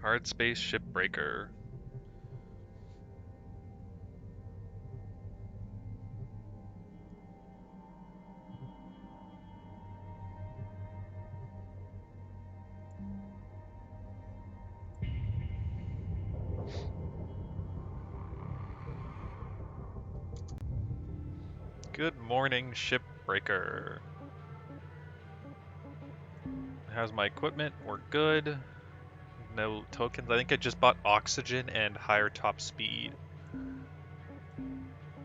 Hardspace Shipbreaker. Good morning, Shipbreaker. How's my equipment? We're good. No tokens. I think I just bought oxygen and higher top speed.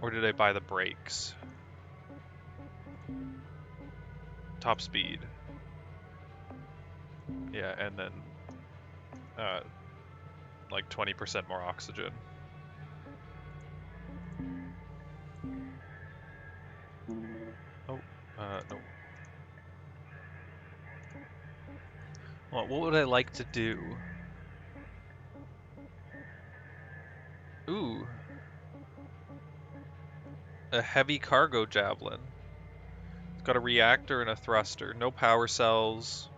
Or did I buy the brakes? Top speed. Yeah, and then uh, like 20% more oxygen. Oh, no. Well, what would I like to do? Ooh, a heavy cargo javelin. It's got a reactor and a thruster. No power cells.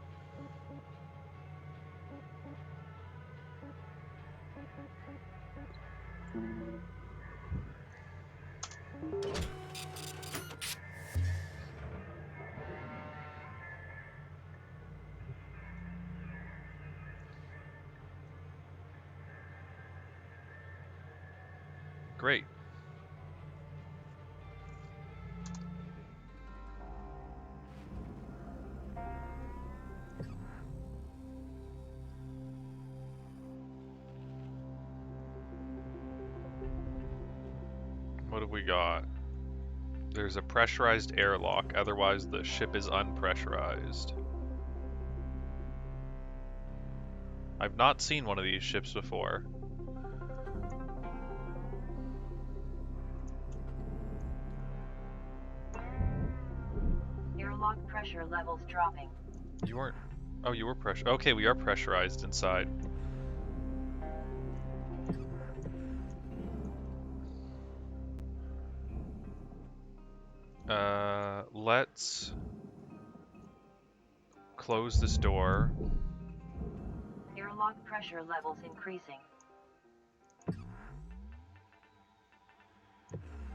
Great. What have we got? There's a pressurized airlock, otherwise the ship is unpressurized. I've not seen one of these ships before. Airlock pressure levels dropping. You weren't... Oh, you were pressure... Okay, we are pressurized inside. Let's close this door. Airlock pressure levels increasing.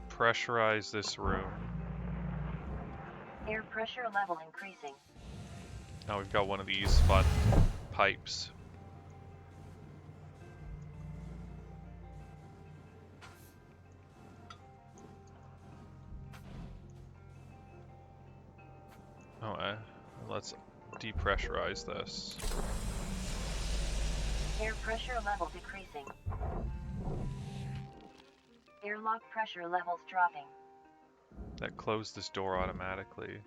Pressurize this room. Air pressure level increasing. Now we've got one of these fun pipes. Oh, let's depressurize this. Air pressure level decreasing. Airlock pressure levels dropping. That closed this door automatically.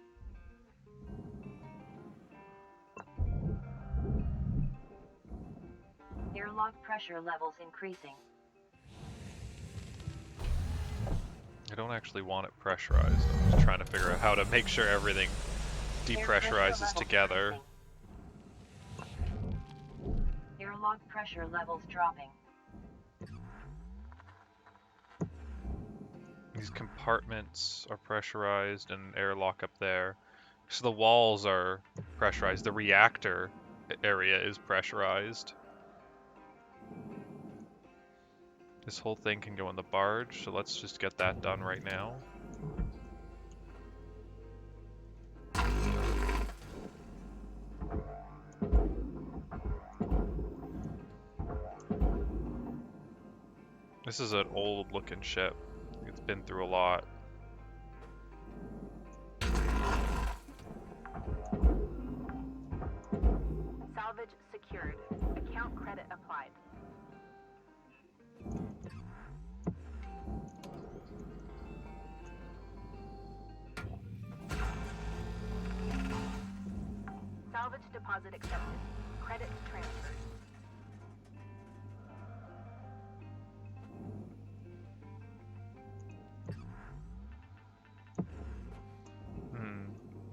Airlock pressure levels increasing. I don't actually want it pressurized. I'm just trying to figure out how to make sure everything depressurizes together. Airlock pressure levels dropping. These compartments are pressurized and airlock up there. So the walls are pressurized. The reactor area is pressurized. This whole thing can go in the barge, so let's just get that done right now. This is an old looking ship. It's been through a lot. Salvage secured. Account credit applied. Salvage deposit accepted. Credit transferred.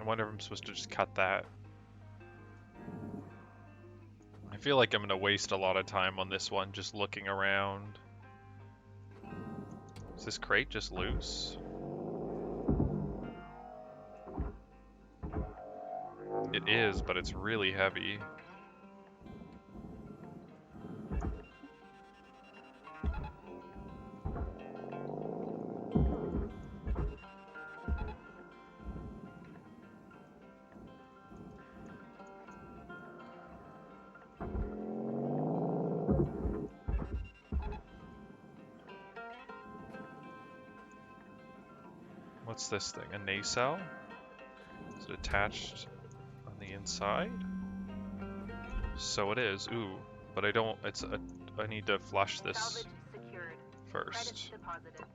I wonder if I'm supposed to just cut that. I feel like I'm gonna waste a lot of time on this one just looking around. Is this crate just loose? It is, but it's really heavy. What's this thing? A nacelle? Is it attached on the inside? So it is. Ooh, but I don't. I need to flush this Salvage secured. Credits first. deposited.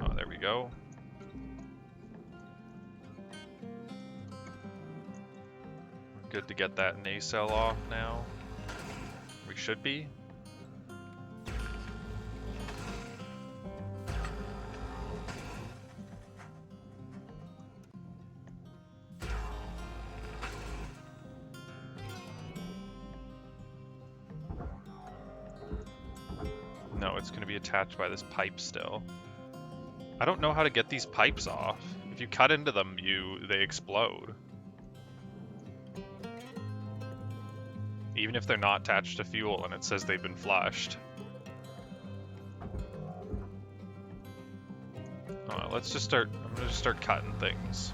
Oh, there we go. Good to get that nacelle off now. We should be. No, it's going to be attached by this pipe still. I don't know how to get these pipes off. If you cut into them, they explode. Even if they're not attached to fuel and it says they've been flushed. Let's just start. I'm gonna just start cutting things.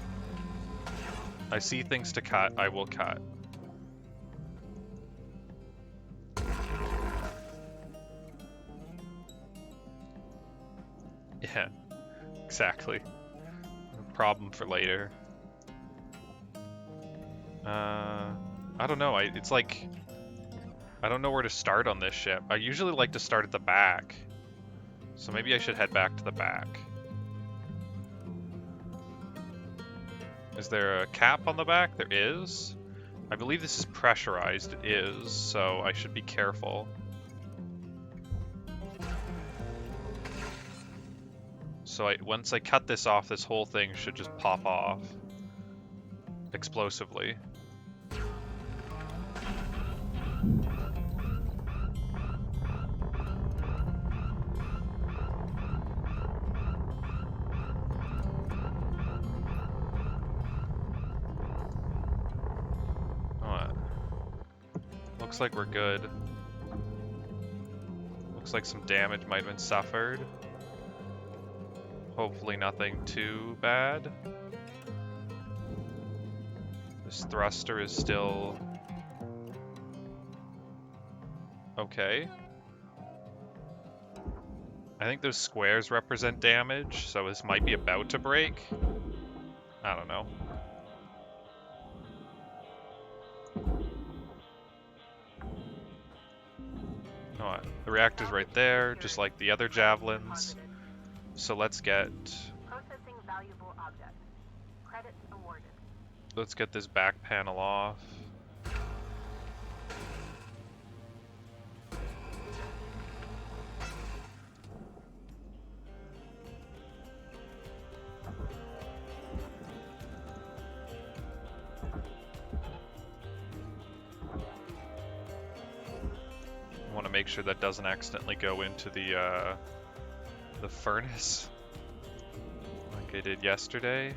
I see things to cut, I will cut. Yeah, exactly. Problem for later. I don't know. It's like I don't know where to start on this ship. I usually like to start at the back, so maybe I should head back to the back. Is there a cap on the back? There is. I believe this is pressurized. It is, so I should be careful. So once I cut this off, this whole thing should just pop off explosively. Looks like we're good. Looks like some damage might have been suffered. Hopefully nothing too bad. This thruster is still okay. I think those squares represent damage, so this might be about to break. I don't know. The reactor's right there, just like the other javelins. So let's get... Processing valuable object. Credits awarded. Let's get this back panel off. I want to make sure that doesn't accidentally go into the furnace like I did yesterday.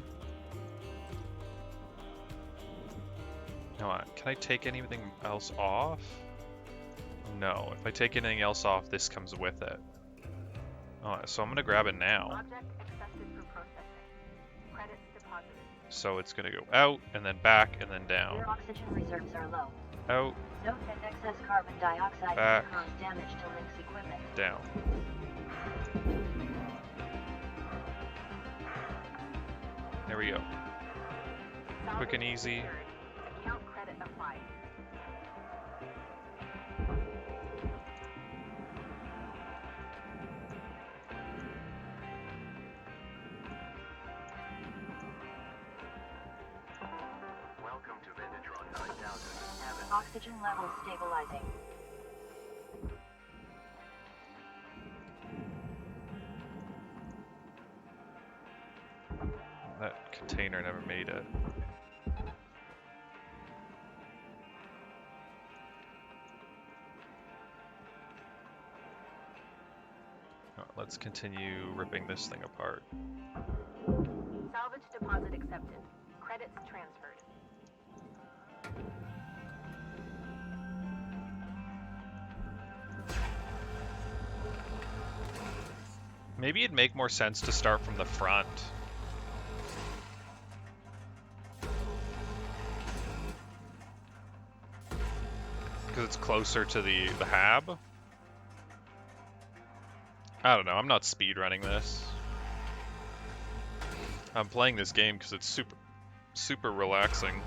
No, can I take anything else off? No, if I take anything else off, this comes with it. So I'm gonna grab it now. Object accepted for processing. Credits deposited. So it's gonna go out, and then back, and then down. Your oxygen reserves are low. Out, Note that excess carbon dioxide back, can cause damage to Link's equipment. down. There we go. Quick and easy. Secured. Account credit applied. Welcome to Venetron 9000. Cabin. Oxygen levels stabilizing. That container never made it. Let's continue ripping this thing apart. Salvage deposit accepted. Credits transferred. Maybe it'd make more sense to start from the front. Because it's closer to the hab. I don't know, I'm not speedrunning this. I'm playing this game because it's super relaxing.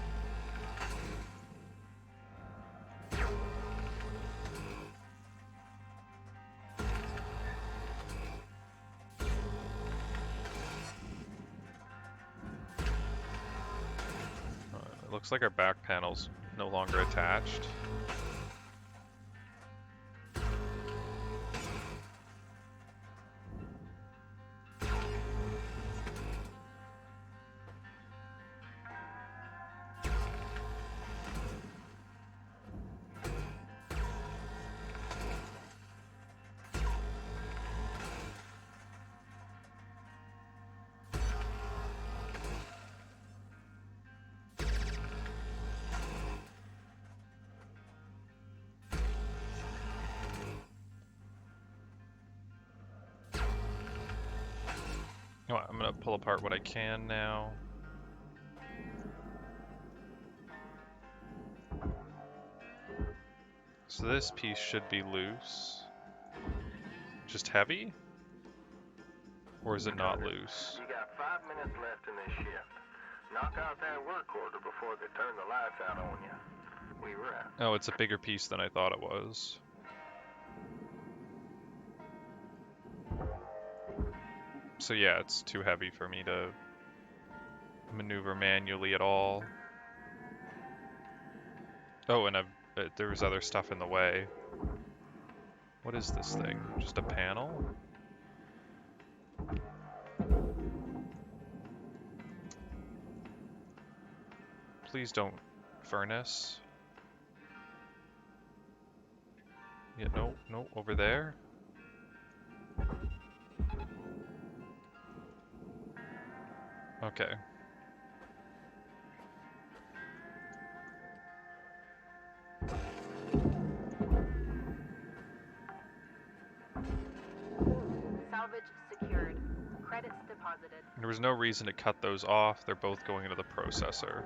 It looks like our back panel's no longer attached. You know what, I'm gonna pull apart what I can now. So this piece should be loose. Just heavy? Or is it not loose? You got 5 minutes left in this shift. Knock out that work order before they turn the lights out on you. We were out. Oh, it's a bigger piece than I thought it was. So yeah, it's too heavy for me to maneuver manually at all. Oh, and there was other stuff in the way. What is this thing? Just a panel? Please don't furnace. Yeah, no, over there. Okay. Salvage secured. Credits deposited. There was no reason to cut those off. They're both going into the processor.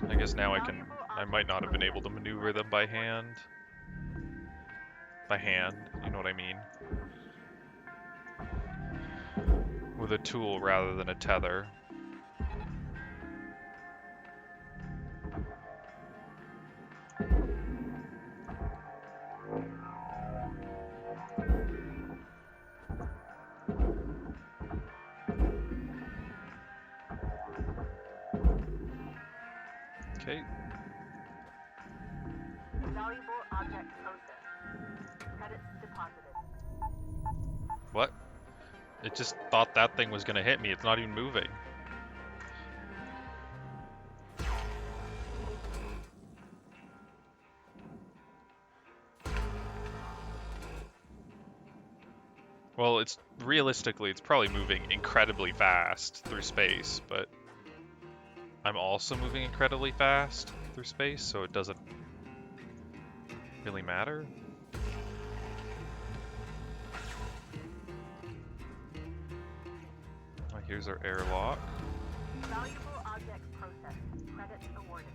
I guess now I might not have been able to maneuver them by hand. By hand, you know what I mean. With a tool rather than a tether. Okay. Valuable object processed. Credits deposited. What? It just thought that thing was gonna hit me. It's not even moving. Well, it's realistically, it's probably moving incredibly fast through space, but I'm also moving incredibly fast through space, so it doesn't really matter. Oh, here's our airlock. Valuable object processed. Credits awarded.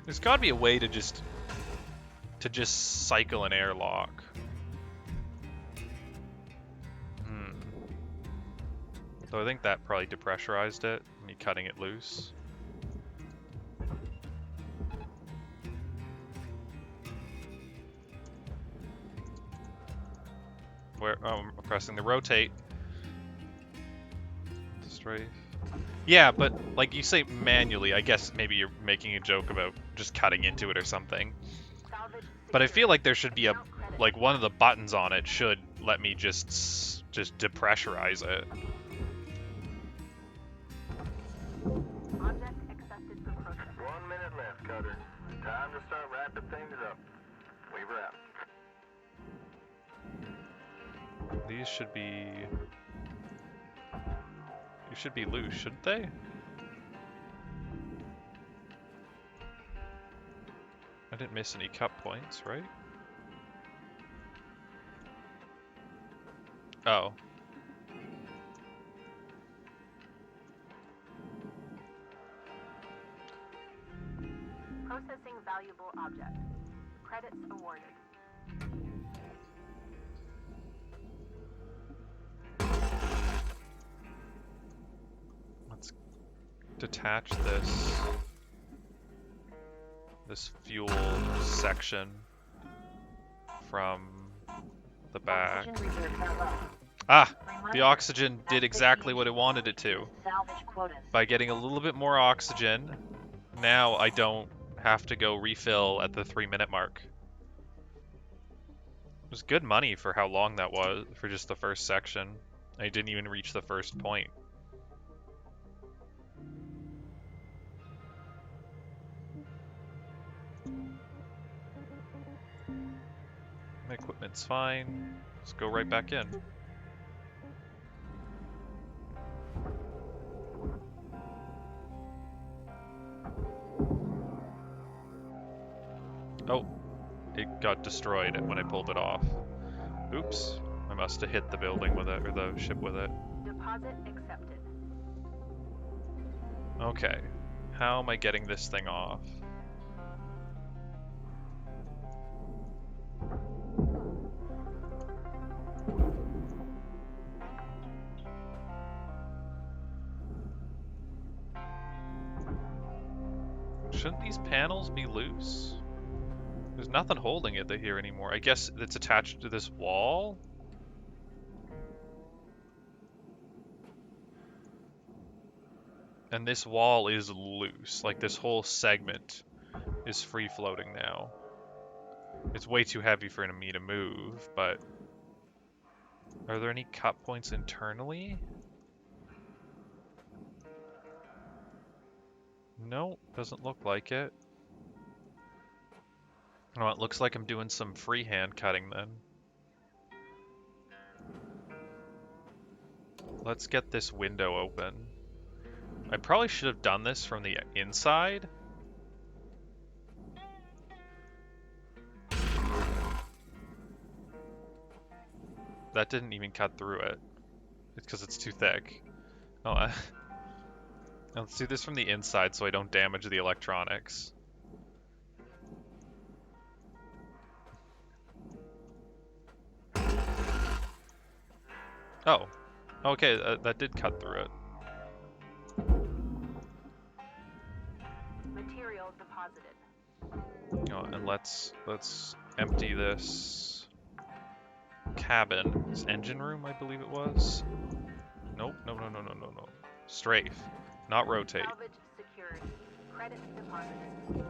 There's got to be a way to just cycle an airlock. So I think that probably depressurized it, me cutting it loose. Where I'm pressing the rotate. Strafe. Yeah, but like you say manually, I guess maybe you're making a joke about just cutting into it or something. Salvage But I secured. feel like there should be a Account credit like one of the buttons on it should let me just depressurize it. Object accepted for processing. 1 minute left, Cutter. Time to start wrapping things up. We wrap. These should be loose, shouldn't they? I didn't miss any cut points, right? Oh. Processing valuable object. Credits awarded. Let's detach this fuel section from the back. Oxygen reserves are low. Ah! The Reminder, oxygen did activate exactly the what it wanted it to. engine Salvage quotas. By getting a little bit more oxygen, now I don't have to go refill at the 3-minute mark. It was good money for how long that was, for just the first section. I didn't even reach the first point. My equipment's fine. Let's go right back in. Oh, it got destroyed when I pulled it off. Oops, I must have hit the building with it, or the ship with it. Deposit accepted. Okay, how am I getting this thing off? Shouldn't these panels be loose? There's nothing holding it here anymore. I guess it's attached to this wall? And this wall is loose. Like, this whole segment is free floating now. It's way too heavy for me to move, but... Are there any cut points internally? No, doesn't look like it. Oh, it looks like I'm doing some freehand cutting then. Let's get this window open. I probably should have done this from the inside. That didn't even cut through it. It's because it's too thick. Oh, let's do this from the inside so I don't damage the electronics. Oh, okay, that did cut through it. Material deposited. Oh, and let's empty this cabin. This engine room, I believe it was. Nope, no. Strafe, not rotate. Salvage secured. Credits deposited.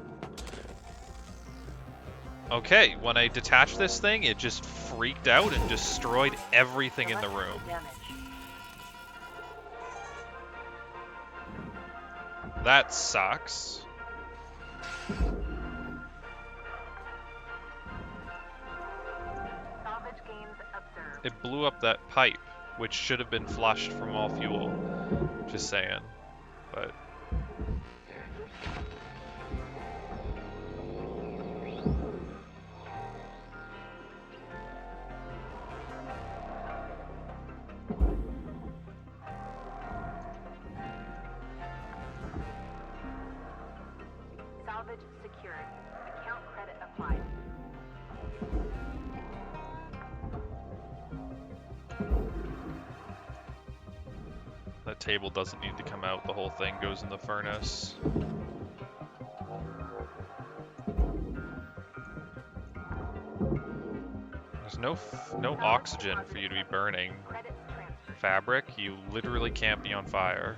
Okay, when I detached this thing, it just freaked out and destroyed everything in the room. Damage. That sucks. Salvage gains observed. It blew up that pipe, which should have been flushed from all fuel. Just saying. But... Salvage secured. Account credit applied. That table doesn't need to come out, the whole thing goes in the furnace. There's no oxygen for you to be burning Credits transferred. fabric, you literally can't be on fire.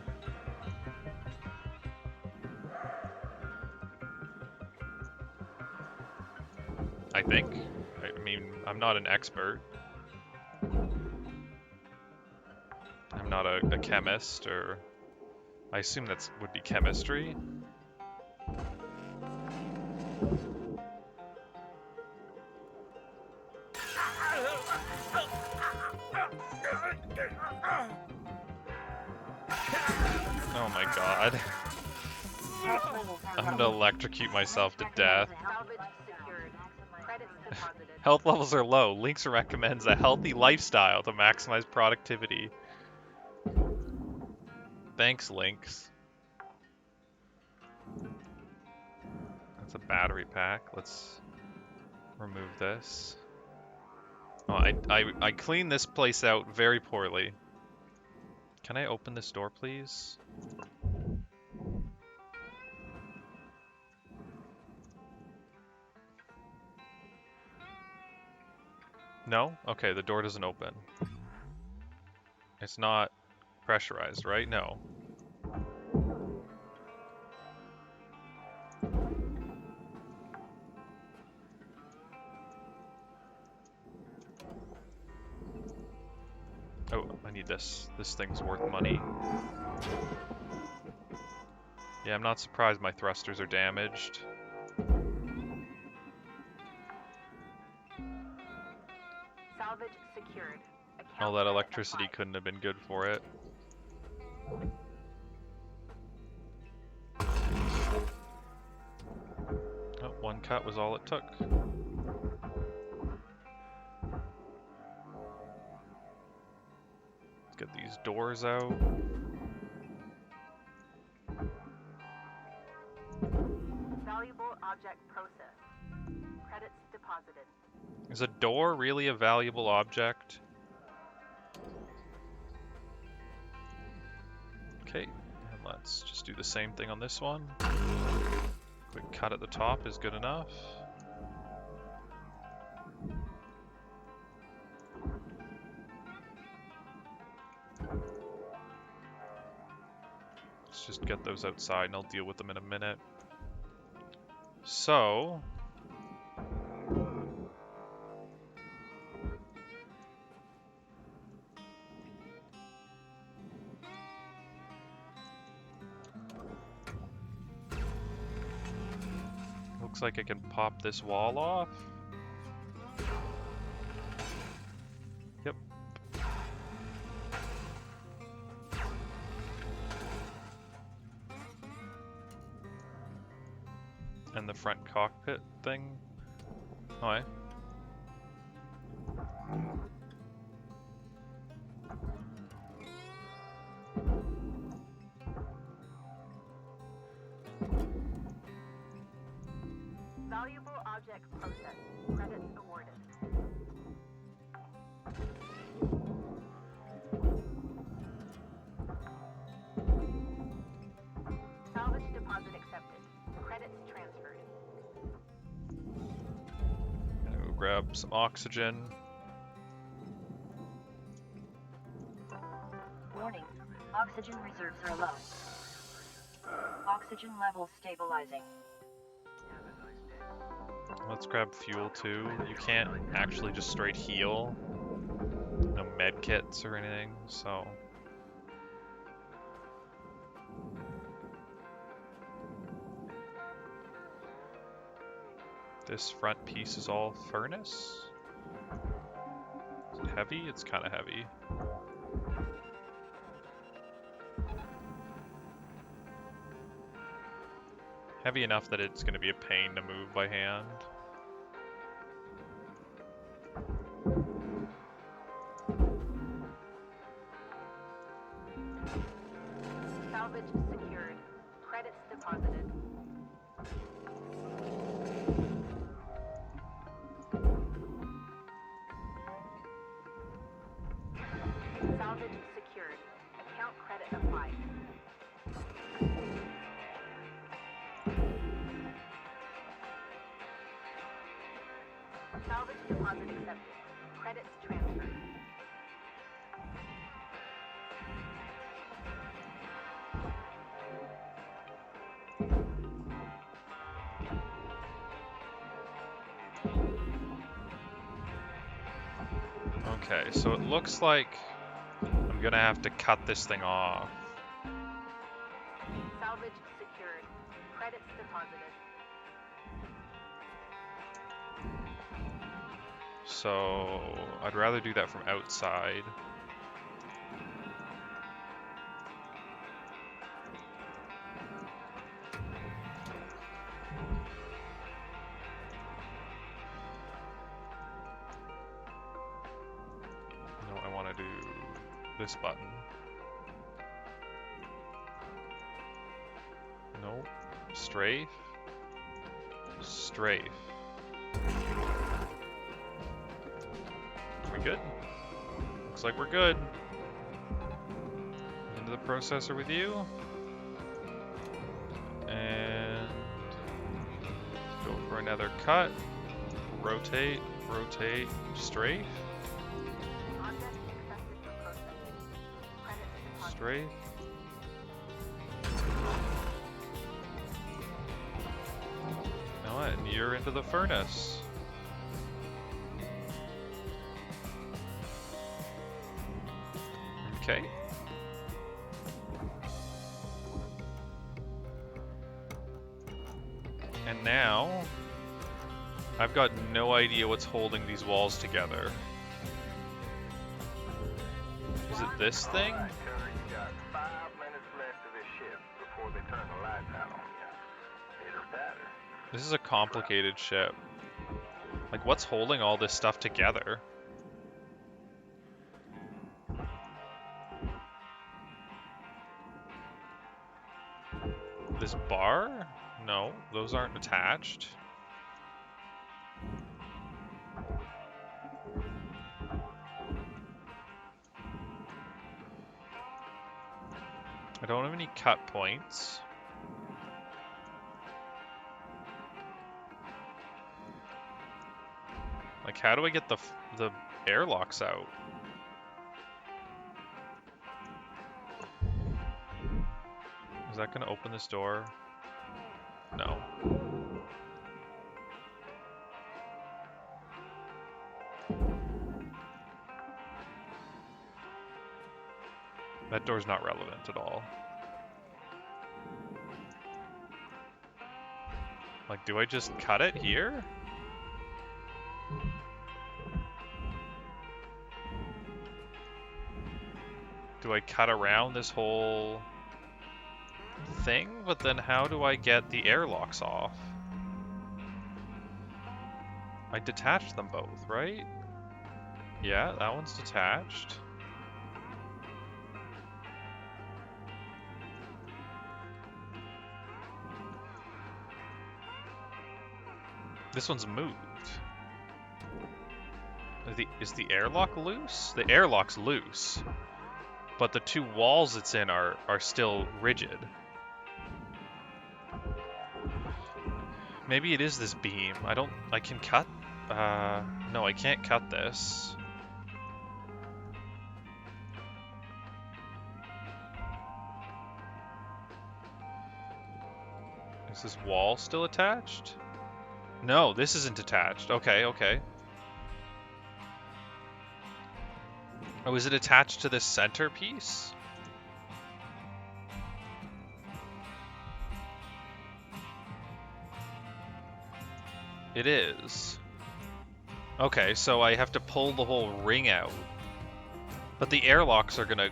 think. I mean, I'm not an expert. I'm not a chemist, or I assume that would be chemistry. Oh my god. I'm gonna electrocute myself to death. Salvage secured. Credits deposited. Health levels are low. Lynx recommends a healthy lifestyle to maximize productivity. Thanks, Lynx. That's a battery pack. Let's remove this. Oh, I cleaned this place out very poorly. Can I open this door, please? No? Okay, the door doesn't open. It's not pressurized, right? No. Oh, I need this. This thing's worth money. Yeah, I'm not surprised my thrusters are damaged. Salvage secured. Account All that credit electricity applied. couldn't have been good for it. Oh, one cut was all it took. Let's get these doors out. Valuable object processed. Credits deposited. Is a door really a valuable object? Okay, and let's just do the same thing on this one. Quick cut at the top is good enough. Let's just get those outside and I'll deal with them in a minute. So, looks like I can pop this wall off. Yep. And the front cockpit thing. Oh, eh? Valuable object processed. Credits awarded. Salvage deposit accepted. Credits transferred. Gonna go grab some oxygen. Warning. Oxygen reserves are low. Oxygen levels stabilizing. Let's grab fuel too. You can't actually just straight heal. No med kits or anything, so. This front piece is all furnace. Is it heavy? It's kind of heavy. Heavy enough that it's going to be a pain to move by hand. Salvage secured. Credits deposited. Salvage secured. Account credit applied. Salvage deposit accepted. Credits transferred. Okay, so it looks like I'm gonna have to cut this thing off. Salvage secured. Credits deposited. So I'd rather do that from outside. No, I want to do this button. Nope. Strafe. Strafe. We good? Looks like we're good. Into the processor with you. And go for another cut. Rotate, rotate, strafe, Object accepted for processing. Credits deposited. strafe. You know what? And you're into the furnace. Okay. And now, I've got no idea what's holding these walls together. Is it this thing? All right, Cutter, you got 5 minutes left of this shift before they turn the lights out on you. Either that or This is a complicated ship. Like, what's holding all this stuff together? This bar? No, those aren't attached. I don't have any cut points. Like, how do I get the airlocks out? Is that gonna open this door? No. That door's not relevant at all. Like, do I just cut it here? Do I cut around this whole thing? But then how do I get the airlocks off? I detached them both, right? Yeah, that one's detached. This one's moved. Is the airlock loose? The airlock's loose. But the two walls it's in are still rigid. Maybe it is this beam. I can cut? No, I can't cut this. Is this wall still attached? No, this isn't attached. Okay, okay. Oh, is it attached to this centerpiece? It is. Okay, so I have to pull the whole ring out. But the airlocks are gonna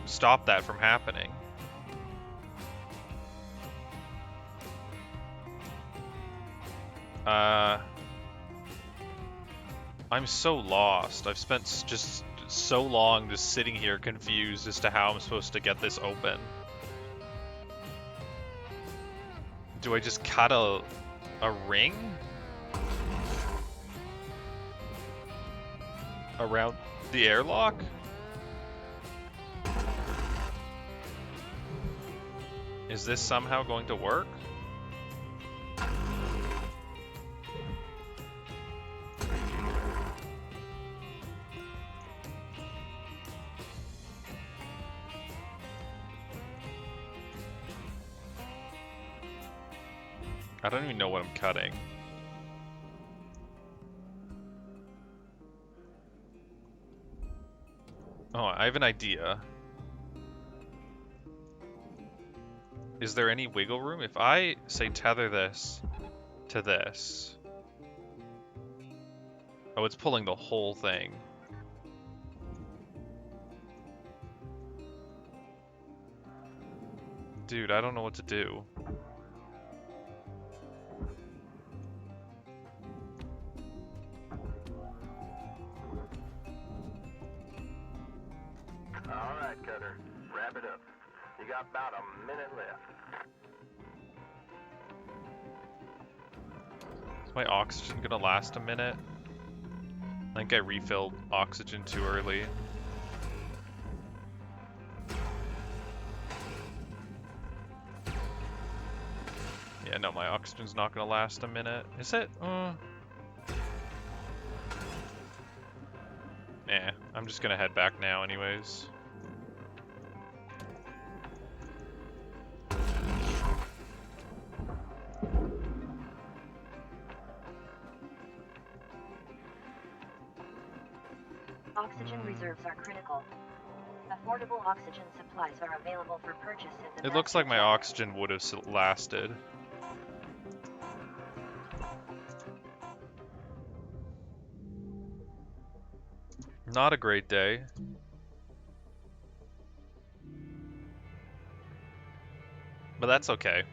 stop that from happening. I'm so lost. I've spent just so long just sitting here confused as to how I'm supposed to get this open. Do I just cut a ring around the airlock? Is this somehow going to work? I don't even know what I'm cutting. Oh, I have an idea. Is there any wiggle room? If I, say, tether this to this... Oh, it's pulling the whole thing. Dude, I don't know what to do. Alright, Cutter. Wrap it up. You got about a minute left. Is my oxygen gonna last a minute? I think I refilled oxygen too early. Yeah, no, my oxygen's not gonna last a minute. Is it? Nah, I'm just gonna head back now anyways. Oxygen reserves are critical. Affordable oxygen supplies are available for purchase in the It looks like my master oxygen would have lasted. Not a great day. But that's okay.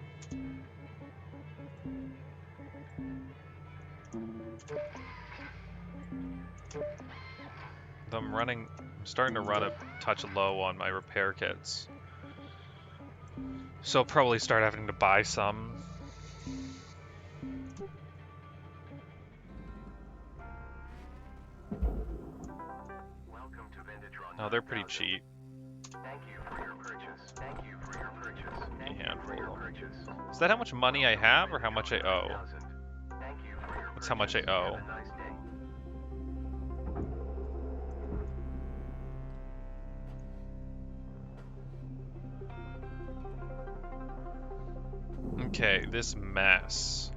I'm starting to run a touch low on my repair kits. So I'll probably start having to buy some. Welcome to Vintage Run. Oh, they're pretty cheap. Thank you for your purchase. Thank you for your purchase. Thank you handful for your of them. purchase. Is that how much money I have or how much I owe? Thank you for your That's how much I purchase. owe. Have a nice day. Okay, this mess.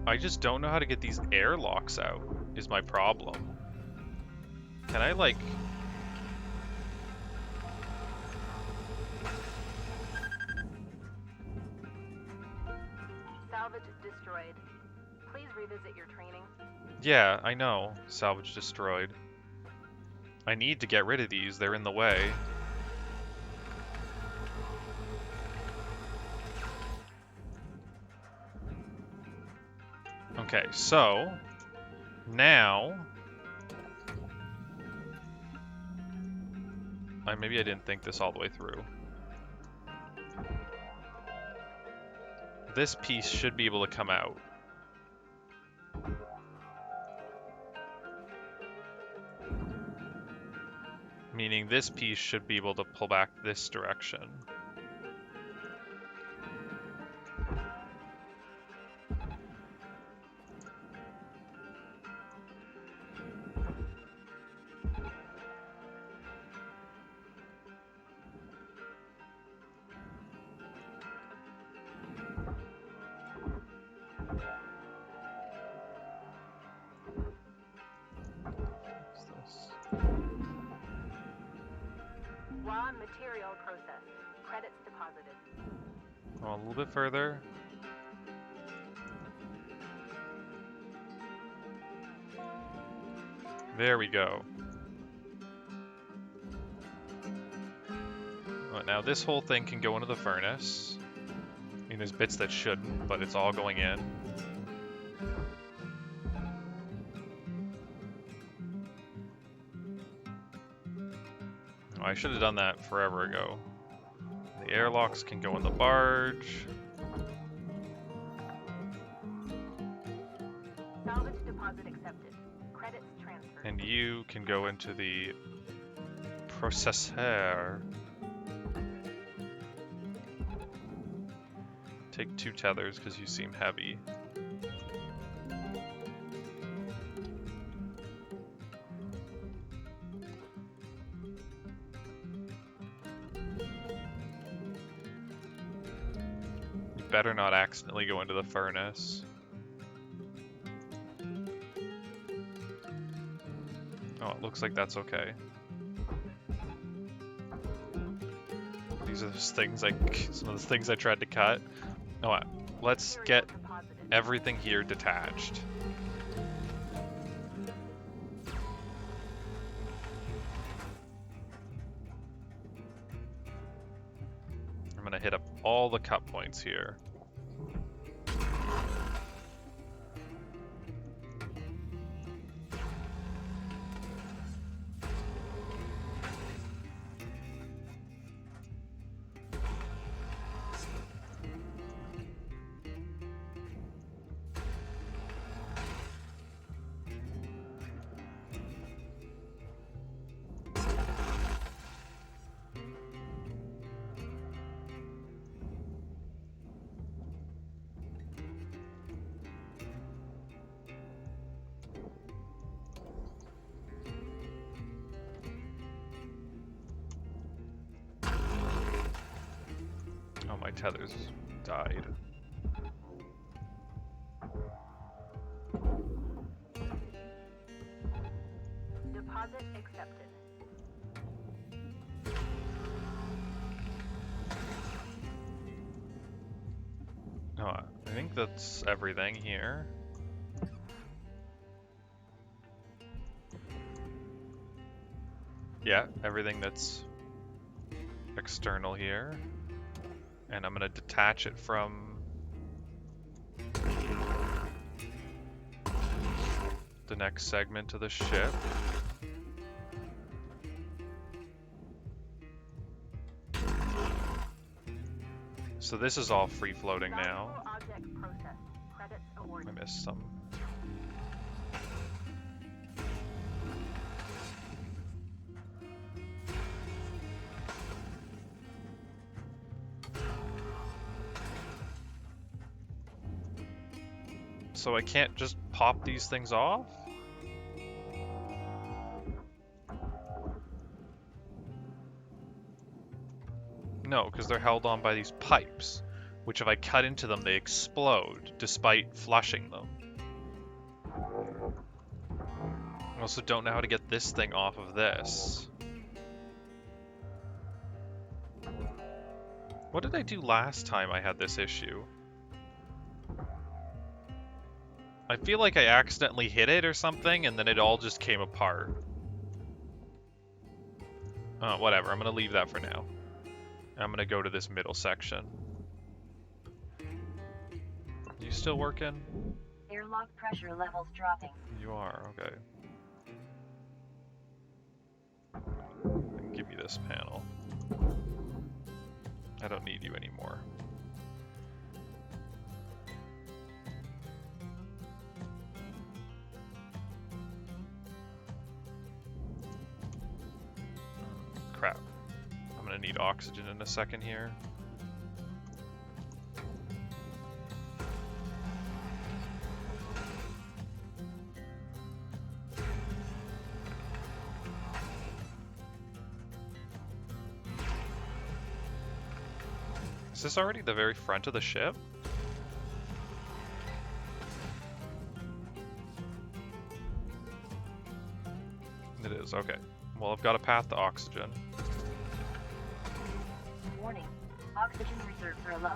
I just don't know how to get these airlocks out, is my problem. Can I, like... Salvage destroyed. Please revisit your training. Yeah, I know. Salvage destroyed. I need to get rid of these, they're in the way. Okay, so... Now... maybe I didn't think this all the way through. This piece should be able to come out. Meaning this piece should be able to pull back this direction. What's this? Raw material processed. Credits deposited. Oh, a little bit further. There we go. Well, now this whole thing can go into the furnace. I mean, there's bits that shouldn't, but it's all going in. Oh, I should have done that forever ago. The airlocks can go in the barge. Salvage deposit accepted. Credits transferred. And you can go into the processor. Take 2 tethers because you seem heavy. better not accidentally go into the furnace. Oh, it looks like that's okay. These are those things some of the things I tried to cut. Oh, let's get everything here detached. I'm gonna hit up all the cut points here. Oh, my tethers died. Deposit accepted. Oh, I think that's everything here. Yeah, everything that's external here. And I'm gonna detach it from the next segment of the ship. So this is all free floating now. Valuable object processed. Credits I awarded. missed some. So I can't just pop these things off? No, because they're held on by these pipes, which if I cut into them, they explode, despite flushing them. I also don't know how to get this thing off of this. What did I do last time I had this issue? I feel like I accidentally hit it or something, and then it all just came apart. Whatever, I'm gonna leave that for now. I'm gonna go to this middle section. You still working? Airlock pressure levels dropping. You are, okay. Give me this panel. I don't need you anymore. Crap. I'm gonna need oxygen in a second here. Is this already the very front of the ship? It is, okay. Well, I've got a path to oxygen. Warning. Oxygen reserves are low.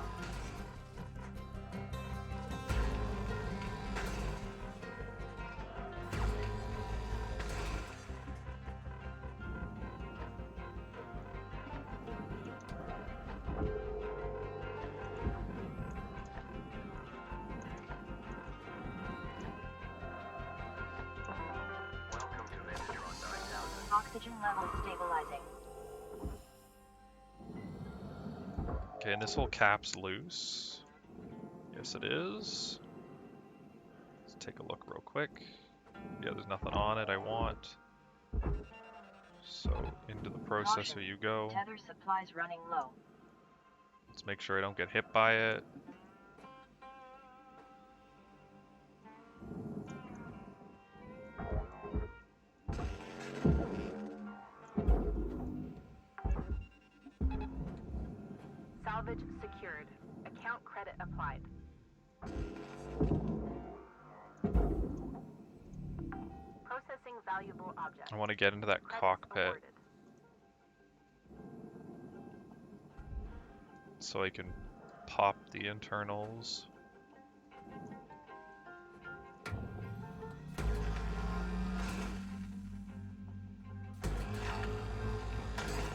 Oxygen levels stabilizing. Okay, and this whole cap's loose. Yes, it is. Let's take a look real quick. Yeah, there's nothing on it I want. So, into the processor you go. Tether supplies running low. Let's make sure I don't get hit by it. Salvage secured. Account credit applied. Processing valuable objects. I want to get into that Credits cockpit awarded. so I can pop the internals.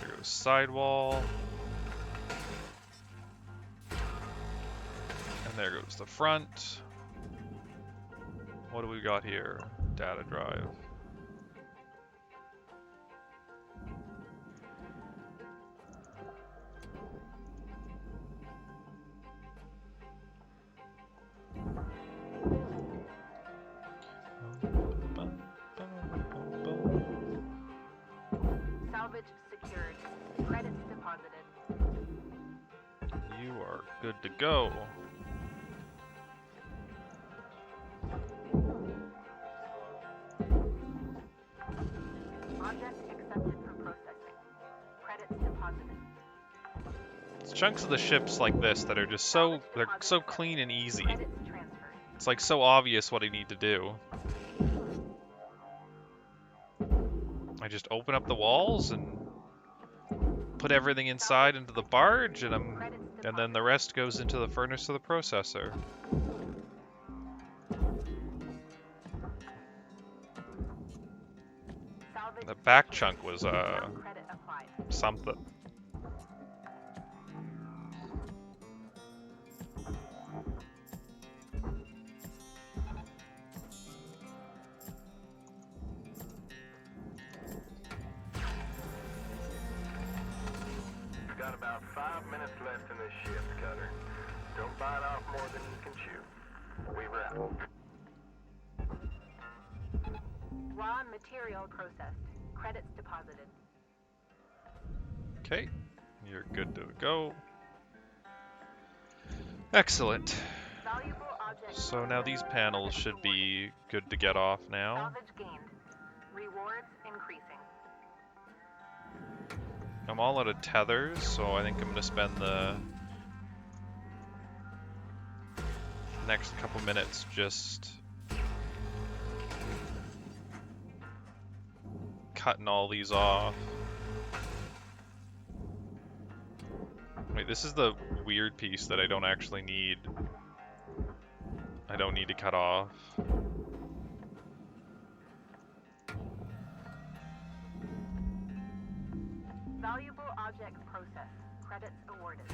There goes sidewall. And there goes the front. What do we got here? Data drive. Salvage secured. Credits deposited. You are good to go. Object accepted for processing. Credits deposited. It's chunks of the ships like this that are just they're so clean and easy. Credits transferred. It's like so obvious what I need to do. I just open up the walls and put everything inside into the barge, and then the rest goes into the furnace of the processor. Salvage The back secured. chunk was Account credit applied. something. You've got about 5 minutes left in this shift, Cutter. Don't bite off more than you can chew. We wrap. Raw material processed. Credits deposited. Okay, you're good to go. Excellent. Valuable objects. So now these panels should be good to get off now. Salvage gained. Rewards increasing. I'm all out of tethers, so I think I'm gonna spend the next couple minutes just cutting all these off. Wait, this is the weird piece that I don't actually need. I don't need to cut off. Valuable object processed. Credits awarded.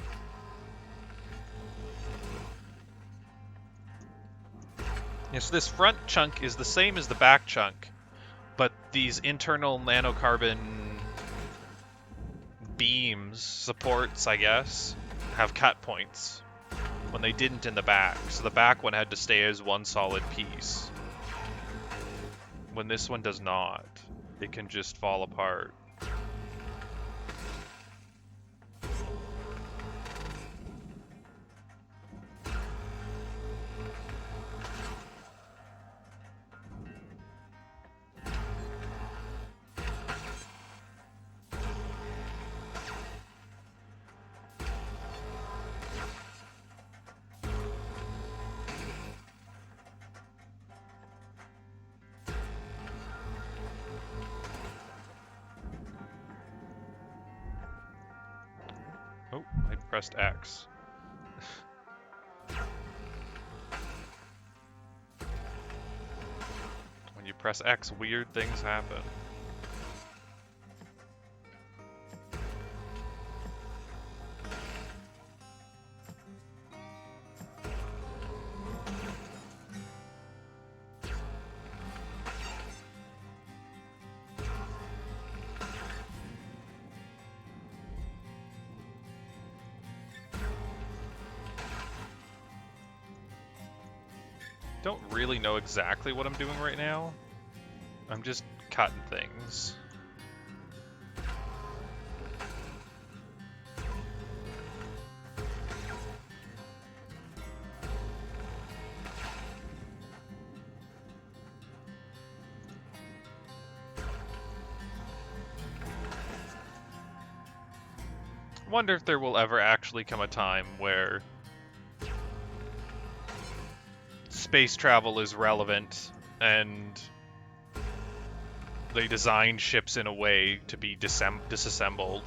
Yeah, so this front chunk is the same as the back chunk, but these internal nanocarbon beams, supports, I guess, have cut points when they didn't in the back. So the back one had to stay as one solid piece. When this one does not, it can just fall apart. Oh, I pressed X. When you press X, weird things happen. Don't really know exactly what I'm doing right now. I'm just cutting things. Wonder if there will ever actually come a time where space travel is relevant, and they designed ships in a way to be disassembled.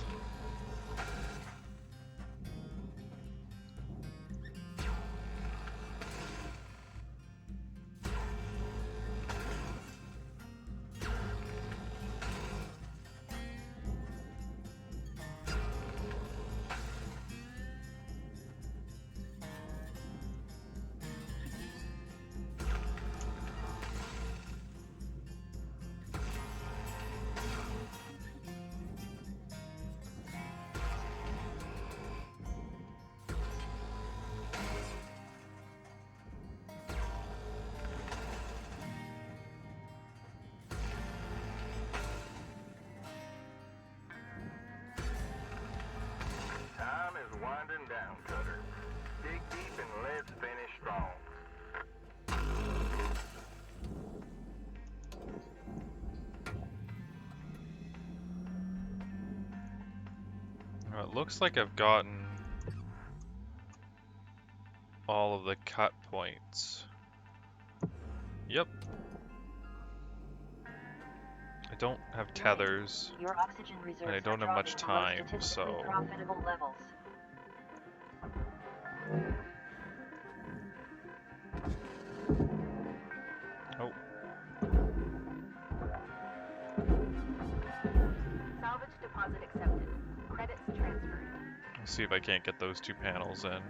Time is winding down, Cutter. Dig deep and let's finish strong. Well, it looks like I've gotten all of the cut points. Yep. I don't have tethers. Your oxygen reserves And I don't are have much dropping time, below statistically so- profitable levels. Oh, Salvage deposit accepted. Credits transferred. let's see if I can't get those two panels in.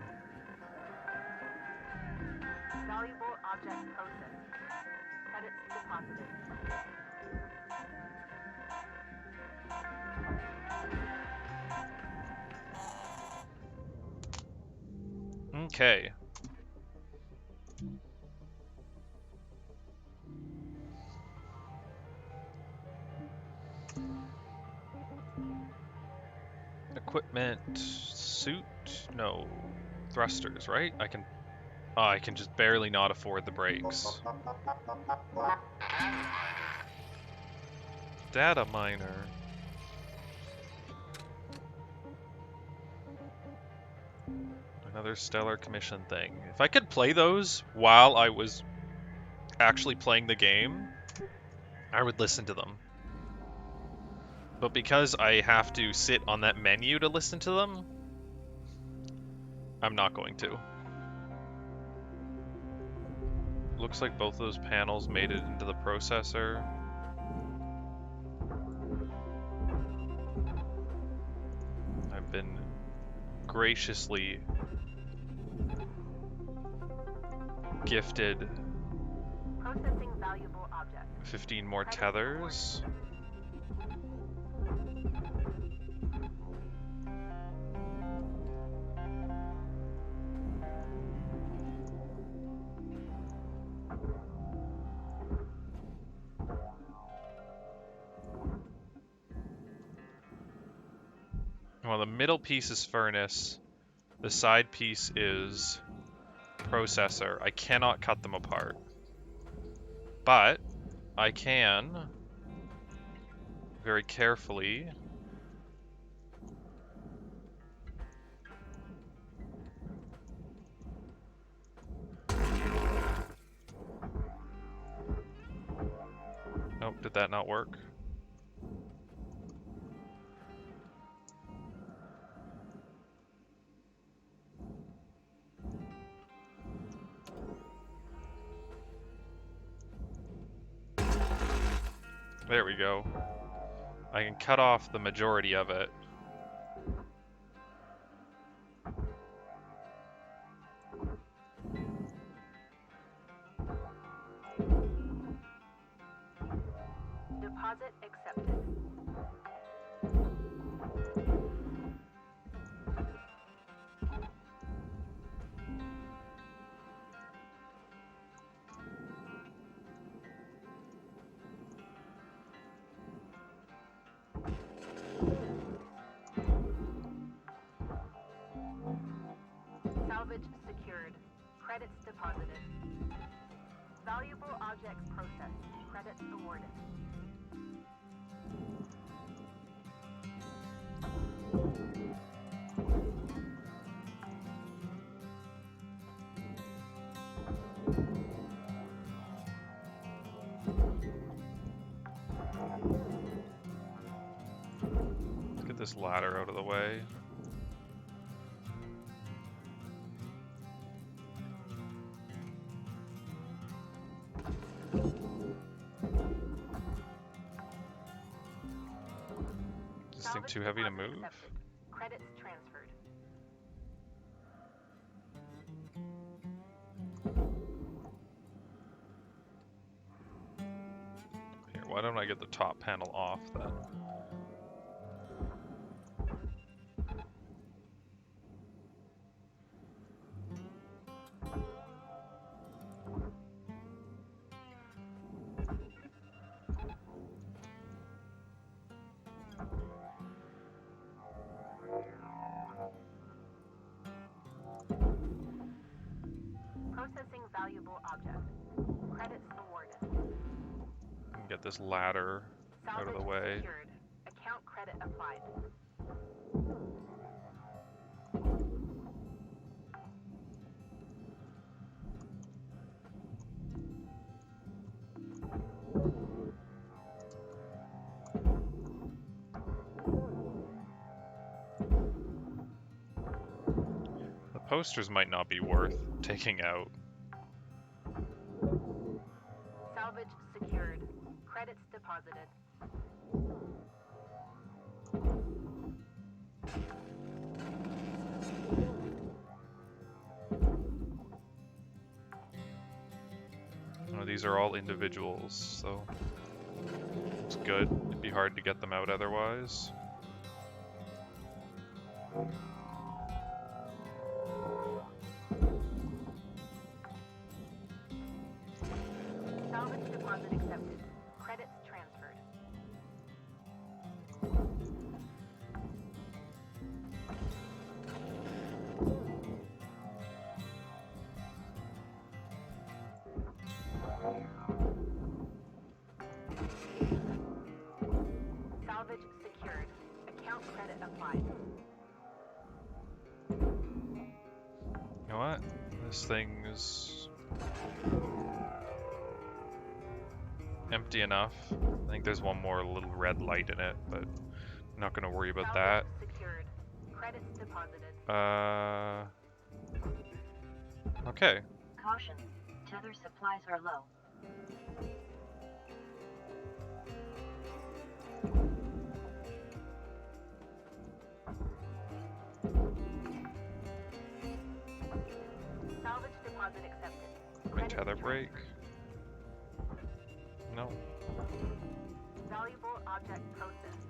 Valuable objects processed. Credits deposited. Okay. Equipment, suit, no, thrusters, right? I can just barely not afford the brakes. Data miner. Another stellar commission thing. If I could play those while I was actually playing the game, I would listen to them. But because I have to sit on that menu to listen to them, I'm not going to. Looks like both those panels made it into the processor. I've been graciously gifted Processing valuable objects. 15 more tethers. Well, the middle piece is furnace. The side piece is processor. I cannot cut them apart. But I can very carefully oh, did that not work? There we go. I can cut off the majority of it. Deposit accepted. Salvage secured. Credits deposited. Valuable objects processed. Credits awarded. Let's get this ladder out of the way. Is this thing too heavy to move? Credits transferred. Here, why don't I get the top panel off then? Processing valuable object. Credits awarded. And get this ladder out of the way. Secured. Account credit applied. The posters might not be worth taking out. Salvage secured. Credits deposited. Oh, these are all individuals, so it's good. It'd be hard to get them out otherwise. Salvage deposit accepted. Credits transferred. Salvage secured. Account credit applied. You know what? This thing's empty enough. I think there's one more little red light in it, but I'm not gonna worry about that. Salvage secured. Credits deposited. Okay. Caution. Tether supplies are low. Salvage deposit accepted. My Credits tether break? transferred. No. Valuable object processed.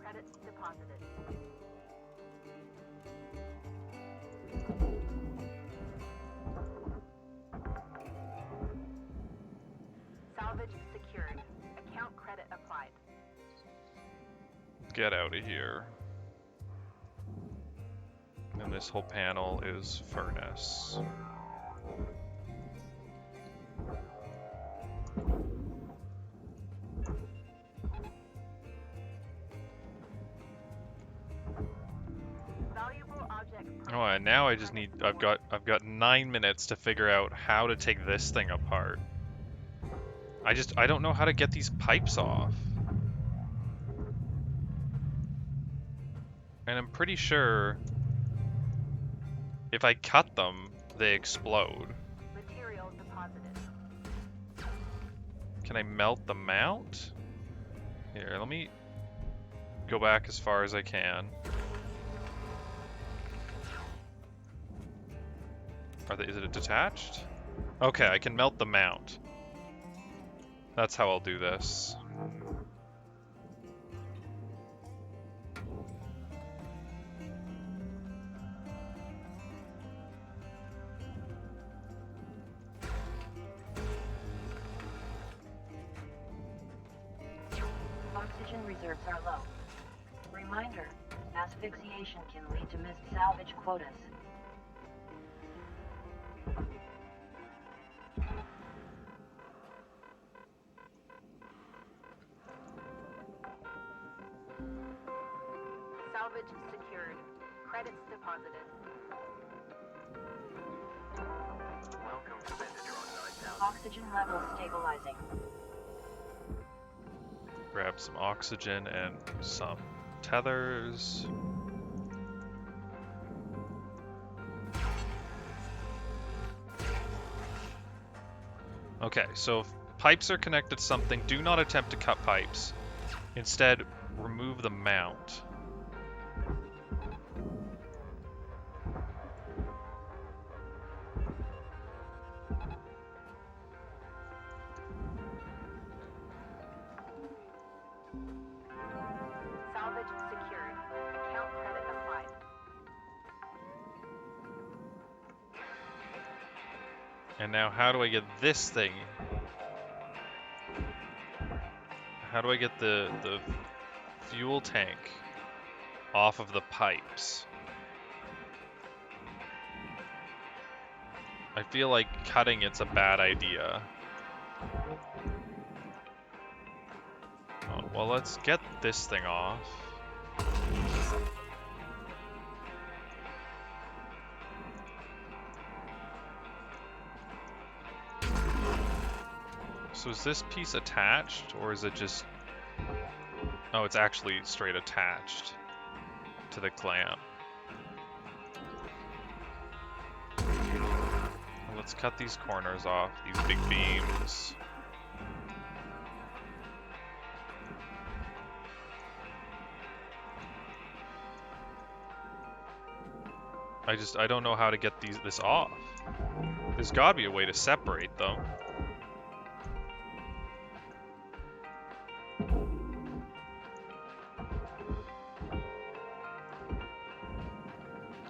Credits deposited. Salvage secured. Account credit applied. Get out of here. And this whole panel is furnace. Valuable object Oh, and now I just need. I've got 9 minutes to figure out how to take this thing apart. I don't know how to get these pipes off. And I'm pretty sure if I cut them, they explode. material deposited. Can I melt the mount? Here, let me go back as far as I can. Is it detached? Okay, I can melt the mount. That's how I'll do this. Oxygen reserves are low. Reminder, asphyxiation can lead to missed salvage quotas. Salvage secured. Credits deposited. Welcome to Vintage Oxygen levels stabilizing. Grab some oxygen and some tethers. Okay, so if pipes are connected to something, do not attempt to cut pipes. Instead, remove the mount. Salvage secured. Account credit applied. And now how do I get this thing? How do I get the fuel tank off of the pipes? I feel like cutting it's a bad idea. Oh, well, let's get this thing off. So is this piece attached, or is it just... Oh, it's actually straight attached to the clamp. Let's cut these corners off, these big beams. I don't know how to get this off. There's gotta be a way to separate them.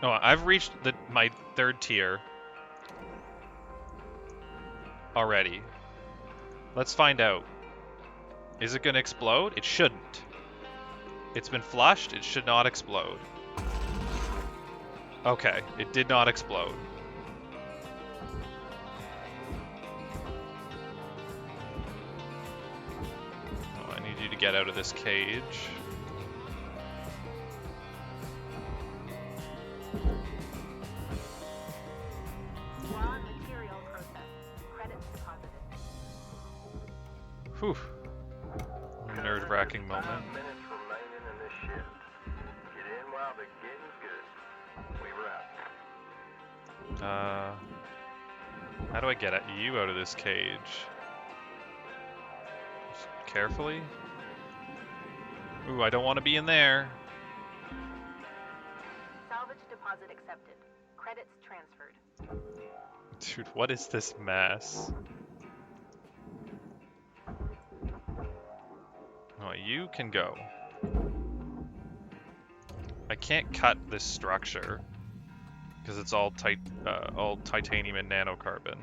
Oh, I've reached my third tier already. Let's find out. Is it gonna explode? It shouldn't. It's been flushed, it should not explode. Okay, it did not explode. Oh, I need you to get out of this cage. Raw material processed. Credits deposited. Whew. Nerve-wracking moment. 5 minutes remaining in this shift. Get in while the getting's good. We wrap. How do I get you out of this cage? Just carefully? Ooh, I don't want to be in there. Salvage deposit accepted. Credits transferred. Dude, what is this mess? Oh, you can go. I can't cut this structure because it's all titanium and nanocarbon.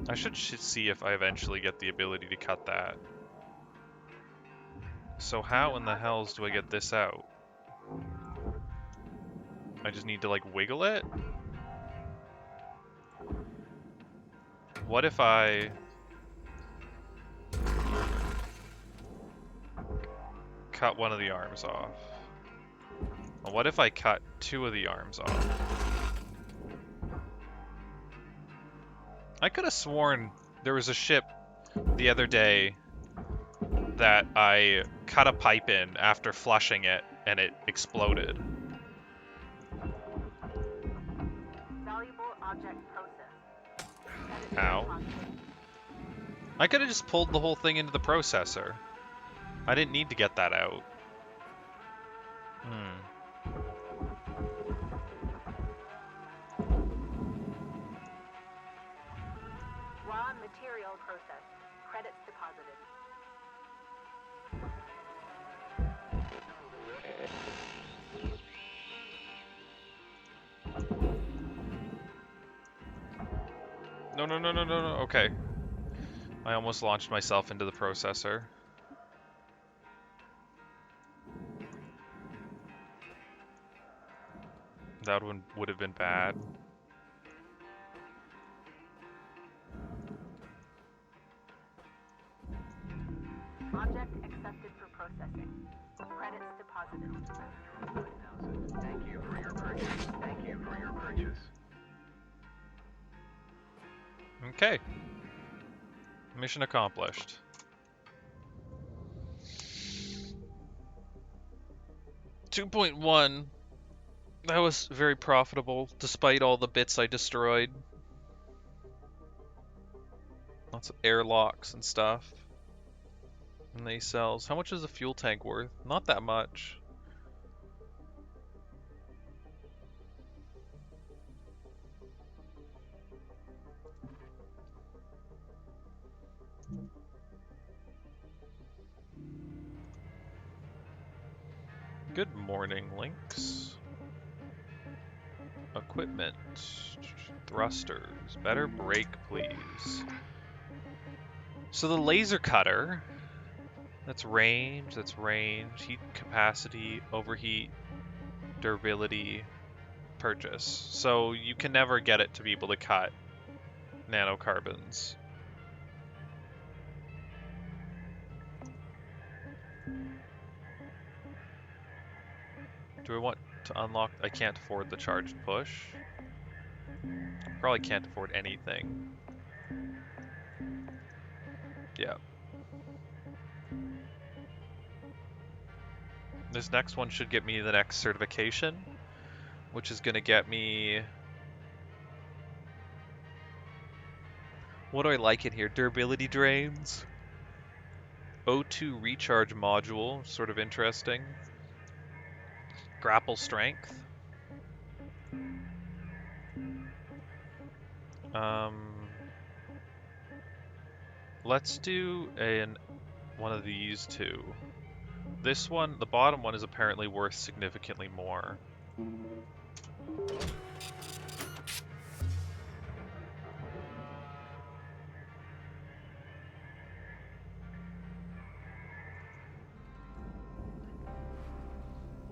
I should see if I eventually get the ability to cut that. So how in the hells do I get this out? I just need to like wiggle it? What if I cut one of the arms off? Well, what if I cut 2 of the arms off? I could have sworn there was a ship the other day that I cut a pipe in after flushing it and it exploded. Valuable object processed. Credits Ow. deposited. I could have just pulled the whole thing into the processor. I didn't need to get that out. Raw material processed. Credits deposited. No, no, no, no, no, no. Okay. I almost launched myself into the processor. That one would have been bad. Object accepted for processing. Credits deposited. Thank you for your purchase. Thank for your purchase. Okay. Mission accomplished. $2.1. That was very profitable, despite all the bits I destroyed. Lots of airlocks and stuff. And they sells. How much is a fuel tank worth? Not that much. Good morning, Lynx. Equipment. Thrusters. Better brake, please. So the laser cutter. That's range, heat capacity, overheat, durability, purchase. So you can never get it to be able to cut nanocarbons. Do I want to unlock? I can't afford the charged push. Probably can't afford anything. Yeah. This next one should get me the next certification, which is going to get me... What do I like in here? Durability drains. O2 recharge module, sort of interesting. Grapple strength. Let's do one of these two. This one, the bottom one, is apparently worth significantly more. You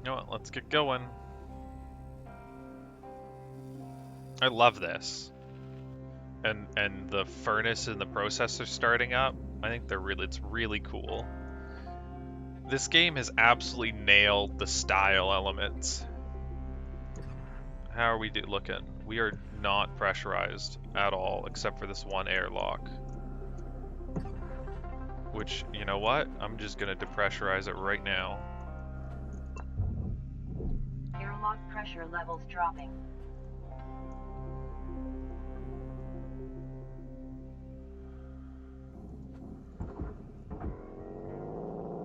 know what? Let's get going. I love this. And the furnace and the processor starting up, I think it's really cool. This game has absolutely nailed the style elements. How are we looking? We are not pressurized at all, except for this one airlock. Which, you know what? I'm just gonna depressurize it right now. Airlock pressure levels dropping.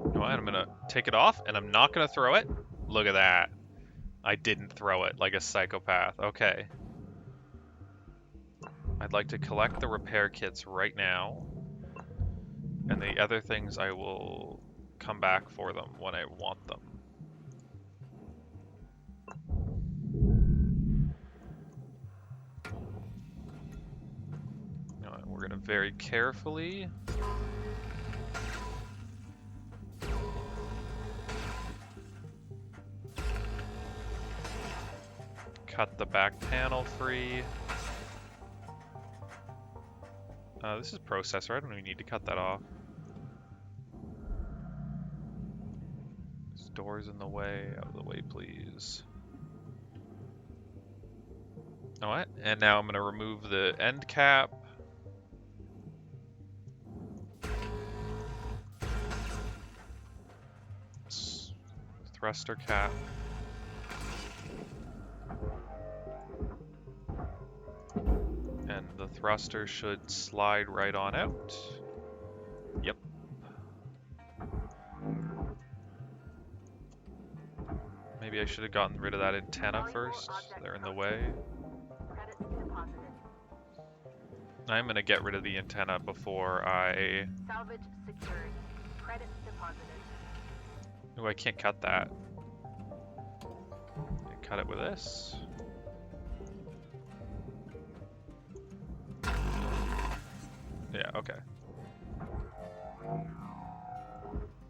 You know what? I'm gonna take it off, and I'm not gonna throw it. Look at that. I didn't throw it like a psychopath. Okay. I'd like to collect the repair kits right now. And the other things, I will come back for them when I want them. You know what? We're gonna very carefully... cut the back panel free. This is processor. I don't even need to cut that off. This door's in the way. Out of the way, please. Alright, and now I'm going to remove the end cap. Thruster cap. And the thruster should slide right on out. Yep. Maybe I should have gotten rid of that antenna first. They're in the way. I'm gonna get rid of the antenna before I... Salvage secured. Credits deposited. Ooh, I can't cut that. Cut it with this. Yeah, okay.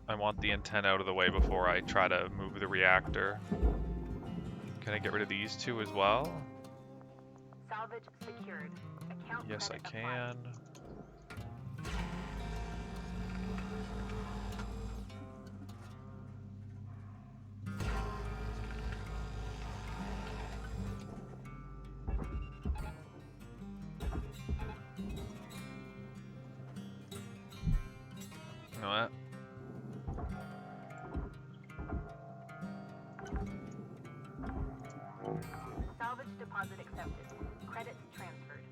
I want the antenna out of the way before I try to move the reactor. Can I get rid of these two as well? Salvage secured. Account Yes, I credit can. know what? Salvage deposit accepted. Credits transferred.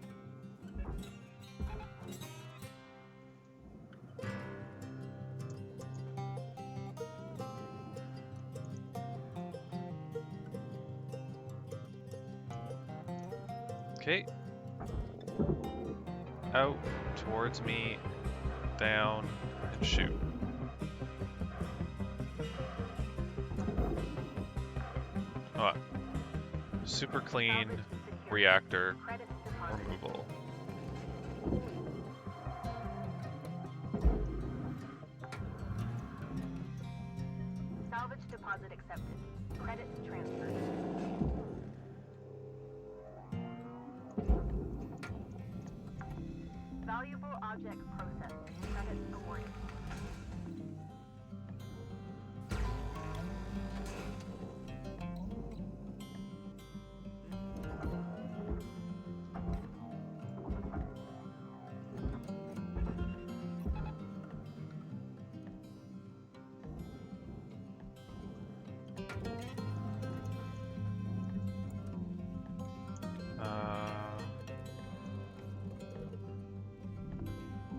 Okay. Out, towards me, down, and shoot. Oh, super clean Salvage secured. reactor Credits deposited. removal. Salvage deposit accepted. Credits transferred. Valuable object processed. Credits awarded.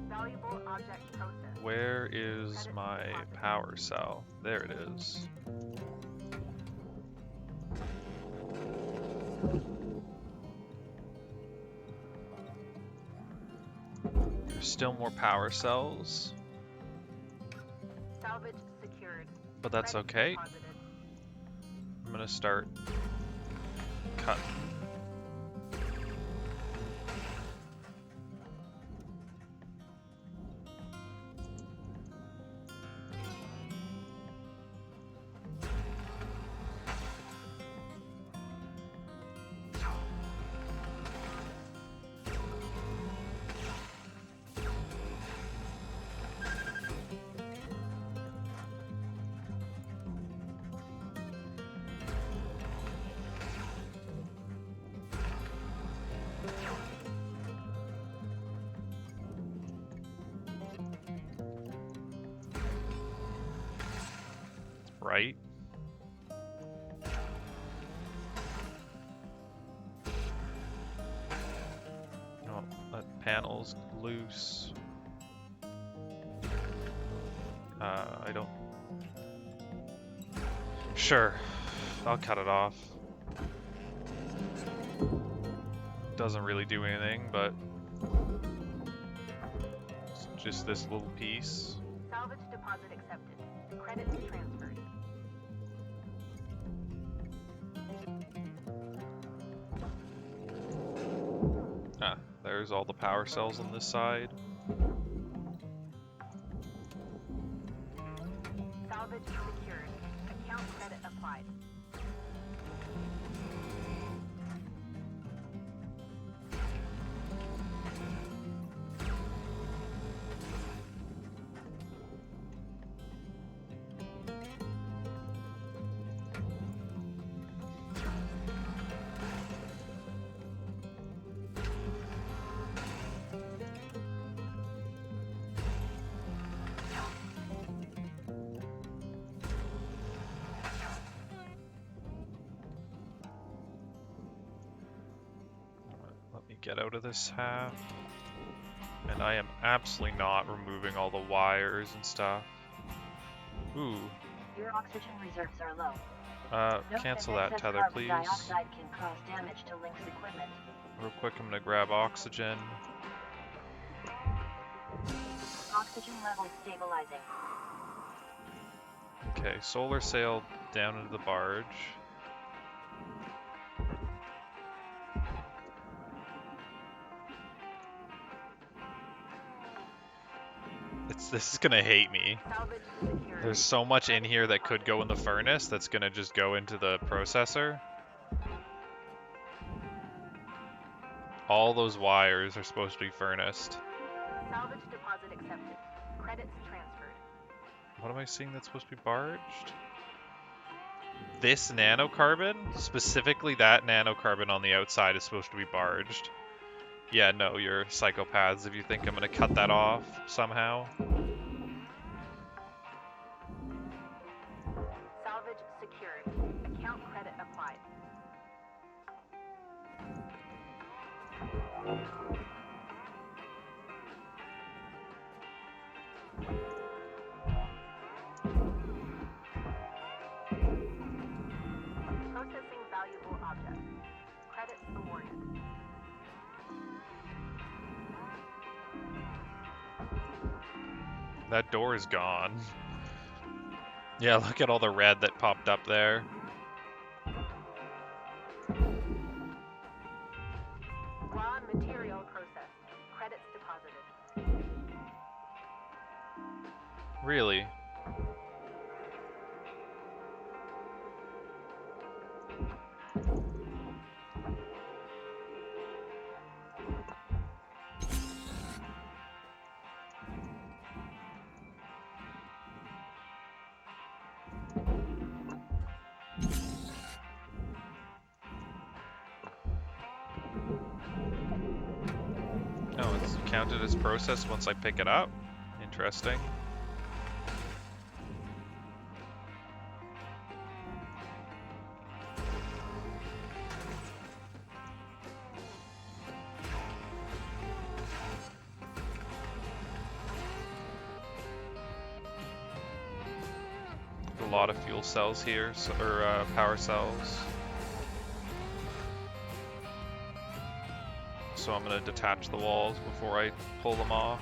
Valuable object processed. Where is my power cell? There it is. There's still more power cells, Salvage secured. but that's Credits okay. deposited. I'm gonna start cutting. Right? No, that panel's loose. I don't... Sure, I'll cut it off. Doesn't really do anything, but... It's just this little piece. Salvage deposit accepted. Credits transferred. Ah, there's all the power cells on this side. Salvage secured. Account credit applied. Let me get out of this half. And I am absolutely not removing all the wires and stuff. Ooh, Your oxygen reserves are low. Note cancel that that excess tether, carbon please. dioxide can cause damage to Link's equipment. Real quick, I'm gonna grab oxygen. Oxygen levels stabilizing. Okay, solar sail down into the barge. This is gonna hate me. Salvage secured. There's so much in here that could go in the furnace that's gonna just go into the processor. All those wires are supposed to be furnaced. Salvage deposit accepted. Credits transferred. What am I seeing that's supposed to be barged? This nanocarbon? Specifically that nanocarbon on the outside is supposed to be barged. Yeah, no, you're psychopaths if you think I'm gonna cut that off somehow. secured. Account credit applied. Processing valuable object. Credits awarded. That door is gone. Yeah, look at all the red that popped up there. Raw material processed. Credits deposited. Really? Oh, it's counted as processed once I pick it up? Interesting. A lot of fuel cells here, or power cells. So I'm going to detach the walls before I pull them off.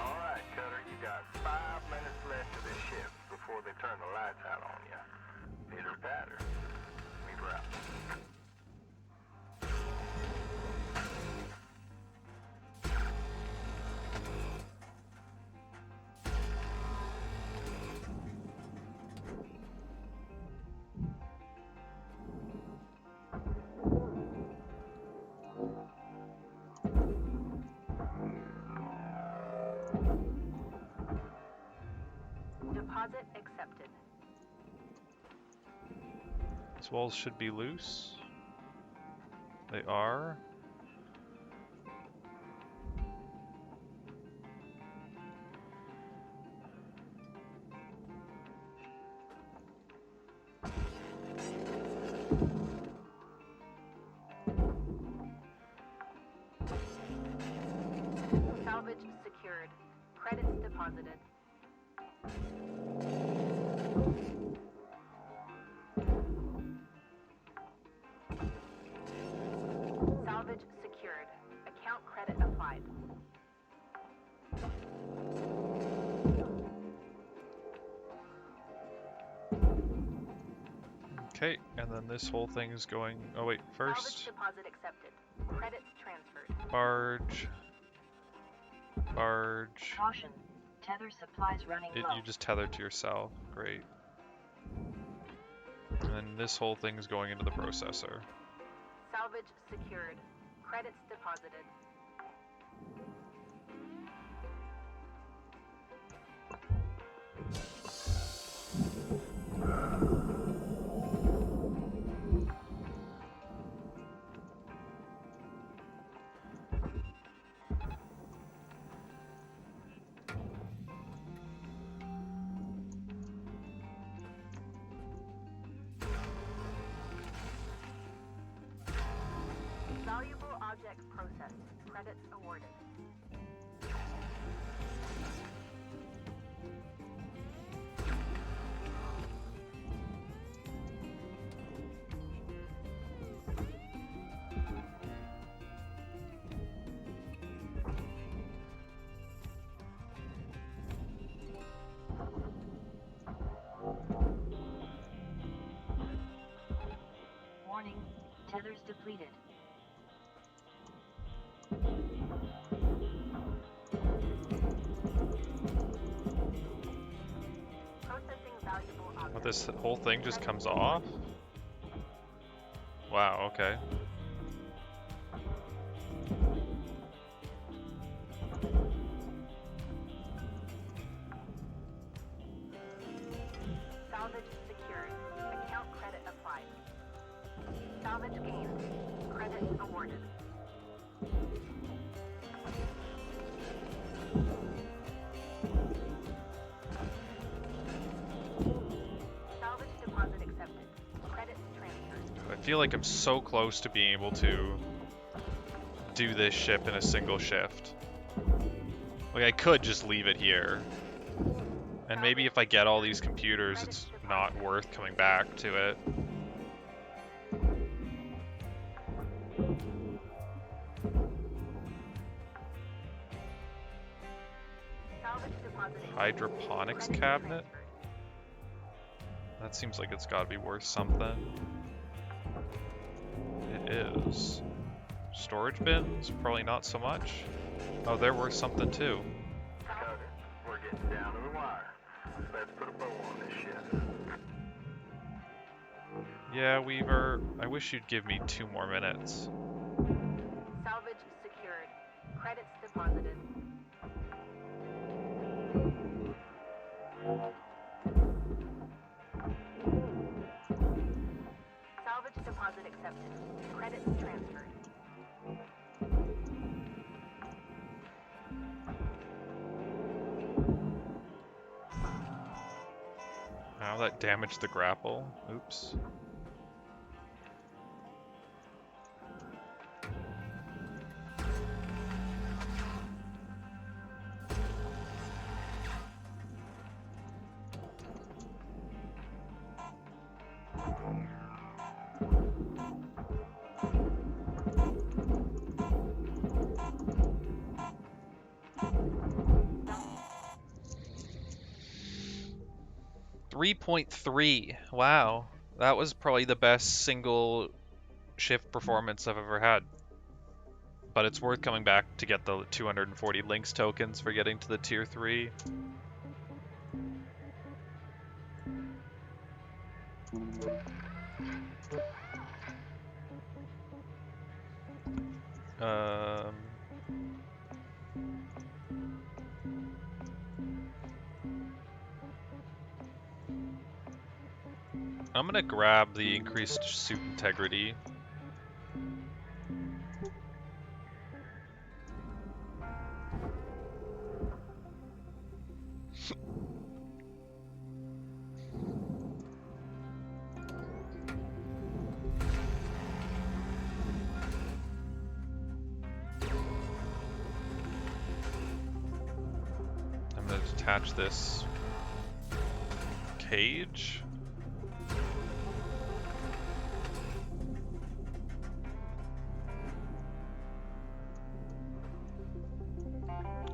Alright, Cutter, you got 5 minutes left of this shift before they turn the lights out on you. Pitter patter. We're out. Deposit accepted. These walls should be loose. They are. Salvage secured. Credits deposited. Salvage secured. Account credit applied. Okay, and then this whole thing is going. Oh, wait, Salvage first. deposit accepted. Credits transferred. Barge. Barge. Caution. Tether supplies running low. You just tether to yourself. Great. And then this whole thing is going into the processor. Salvage secured. Credits deposited. Valuable object processed. Credits awarded. Warning. Tethers depleted. Processing valuable But object. this whole thing just comes off? Wow, okay. Salvage secured. Account credit applied. Salvage gained. Credit awarded. Salvage deposit accepted. Credits transferred. I feel like I'm so close to being able to do this ship in a single shift. Like, I could just leave it here. And maybe if I get all these computers, it's not worth coming back to it. Salvage deposit accepted. Hydroponics Credits cabinet? transferred. That seems like it's gotta be worth something. It is. Storage bins? Probably not so much. Oh, they're worth something too. Cutter, we're getting down to the wire. Let's put a bow on this ship. Yeah, Weaver, I wish you'd give me 2 more minutes. Salvage secured. Credits deposited. Salvage deposit accepted. Credits transferred. Wow, that damaged the grapple. Oops. .3. Wow. That was probably the best single shift performance I've ever had. But it's worth coming back to get the 240 links tokens for getting to the tier 3. I'm gonna grab the increased suit integrity. I'm gonna detach this cage.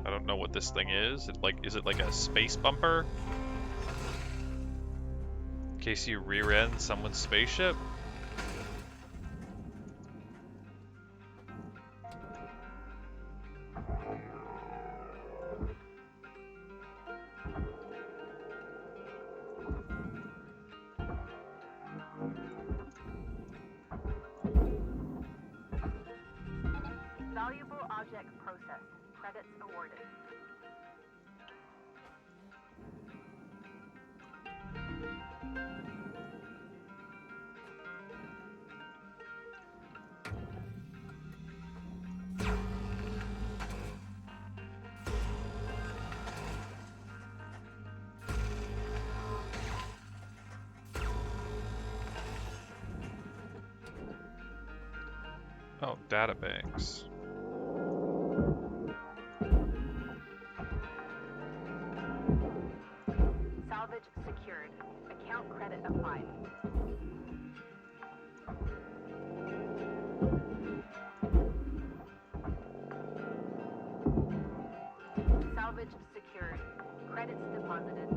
I don't know what this thing is. Is it like a space bumper? In case you rear end someone's spaceship? Valuable object processed. Credits awarded. Oh, databanks. Salvage secured. Account credit applied. Salvage secured. Credits deposited.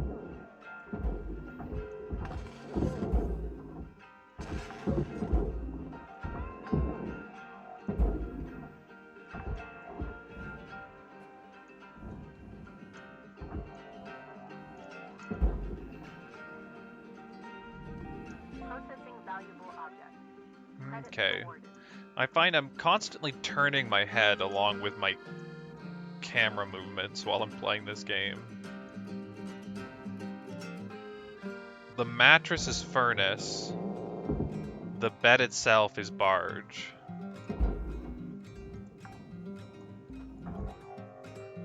Processing valuable object. Credits Okay. awarded. I find I'm constantly turning my head along with my camera movements while I'm playing this game. The mattress is furnace. The bed itself is barge.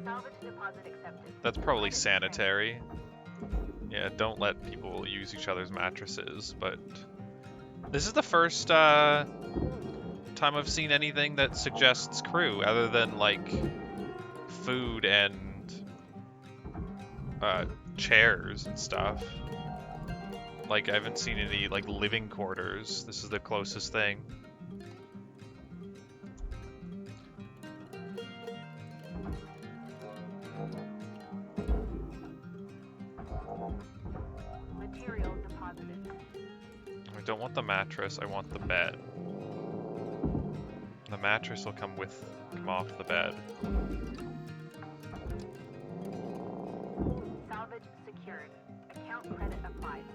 Salvage deposit accepted. That's probably Credits sanitary. Yeah, don't let people use each other's mattresses, but this is the first time I've seen anything that suggests crew, other than like food and chairs and stuff. Like, I haven't seen any like living quarters. This is the closest thing. Material deposited. I don't want the mattress, I want the bed. The mattress will come off the bed. Salvage secured. Account credit applied.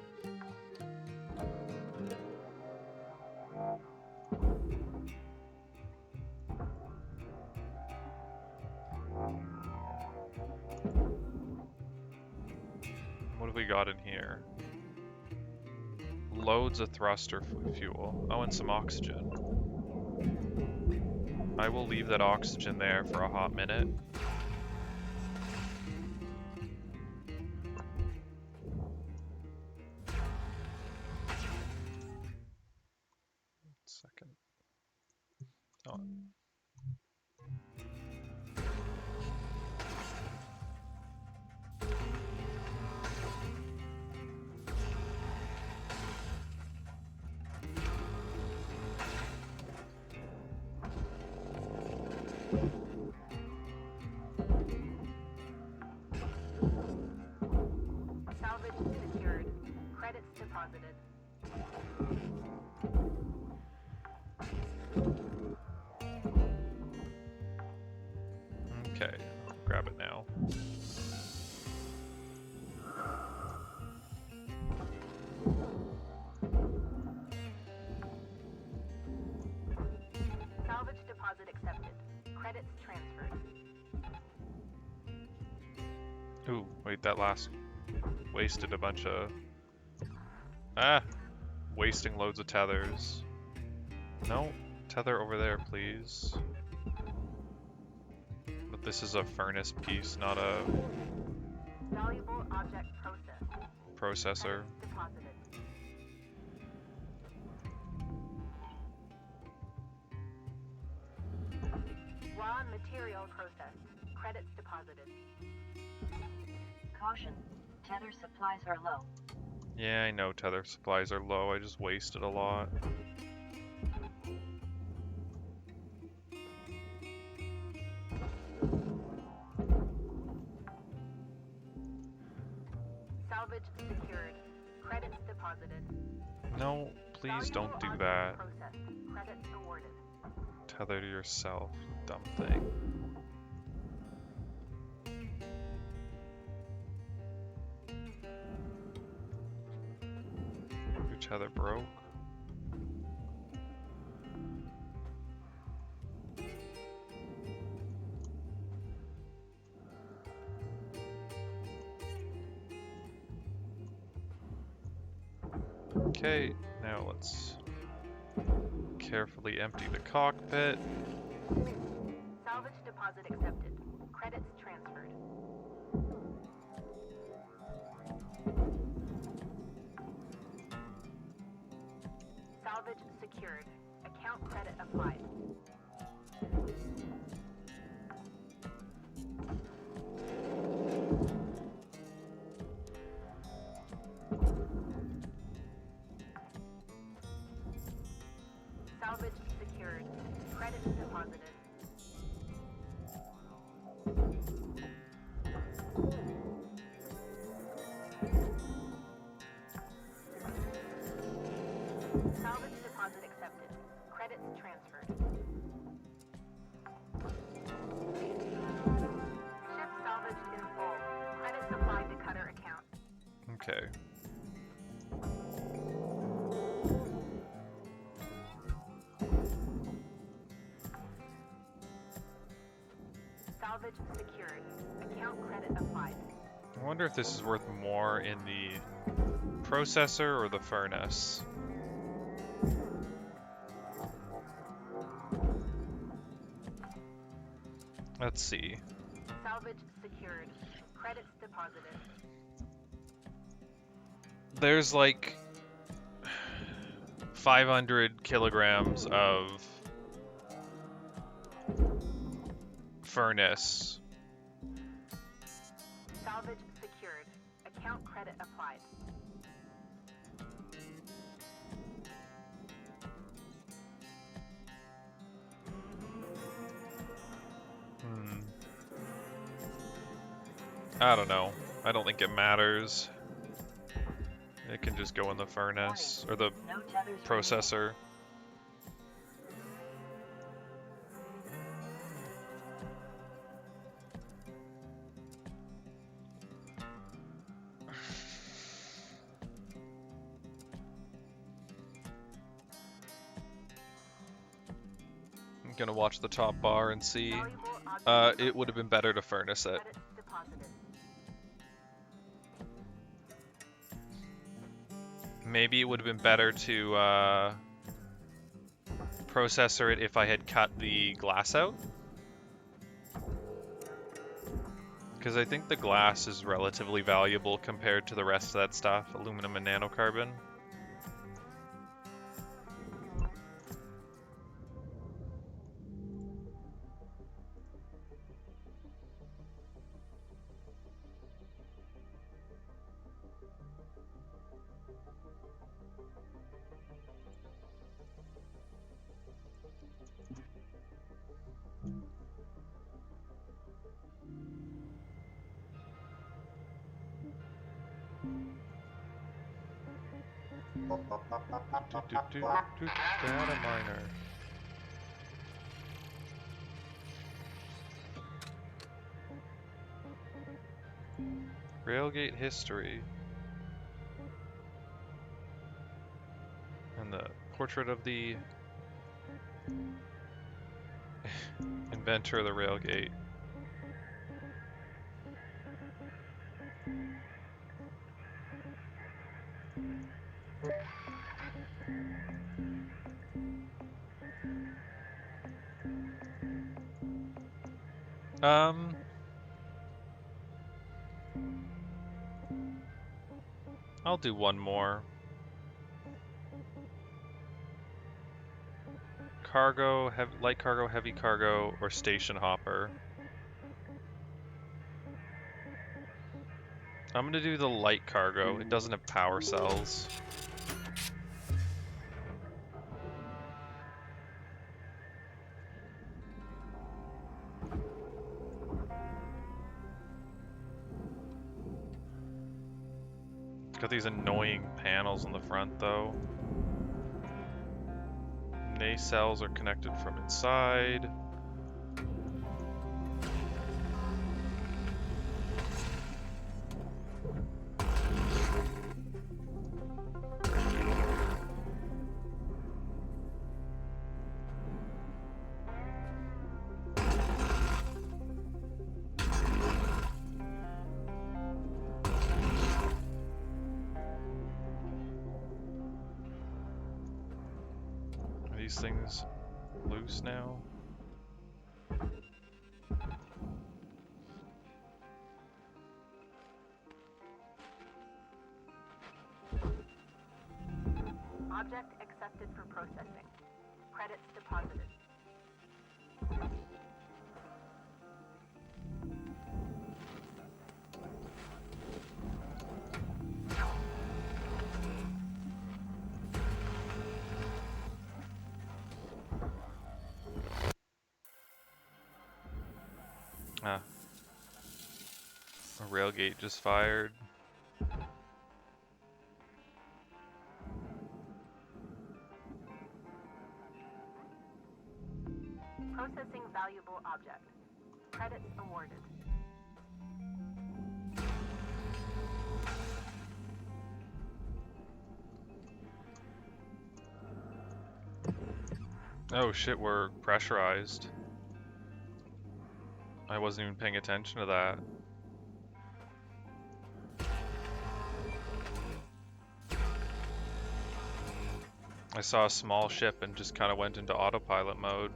What have we got in here? Loads of thruster fuel. Oh, and some oxygen. I will leave that oxygen there for a hot minute. Second. Oh. Salvage secured. Credits deposited. Okay, I'll grab it now. Salvage deposit accepted. Credits transferred. Ooh, wait, that last wasted a bunch of... wasting loads of tethers. No, tether over there, please. But this is a furnace piece, not a Valuable object processed. processor. Credits deposited. Raw material processed. Credits deposited. Caution. Tether supplies are low. Yeah, I know tether supplies are low, I just wasted a lot. Salvage secured. Credits deposited. No, please Valuable don't do object that. processed. Credits awarded. Tether to yourself, you dumb thing. Your tether broke. Okay, now let's carefully empty the cockpit. Salvage deposit accepted. Credits transferred. Salvage secured. Account credit applied. Salvage secured. Credits deposited. Salvage deposit accepted. Credits transferred. Ship salvaged in full. Credits applied to cutter account. Okay. Salvage secured. Account credit applied. I wonder if this is worth more in the processor or the furnace? Let's see. Salvage secured. Credits deposited. There's like 500 kilograms of furnace. Salvage secured. Account credit applied. I don't know. I don't think it matters. It can just go in the furnace or the No tethers processor. I'm gonna watch the top bar and see. Valuable object It would have been better to furnace it. credits deposited. Maybe it would have been better to processor it if I had cut the glass out. Because I think the glass is relatively valuable compared to the rest of that stuff, aluminum and nanocarbon. Data miner. Railgate history. And the portrait of the inventor of the railgate. I'll do one more. Cargo, light cargo, heavy cargo, or station hopper. I'm gonna do the light cargo. It doesn't have power cells. It's got these annoying panels on the front though. Nacelles are connected from inside. Are these things loose now? Object accepted for processing. Credits deposited. Ah. A railgate just fired. Processing valuable object. Credits awarded. Oh shit, we're pressurized. I wasn't even paying attention to that. I saw a small ship and just kind of went into autopilot mode.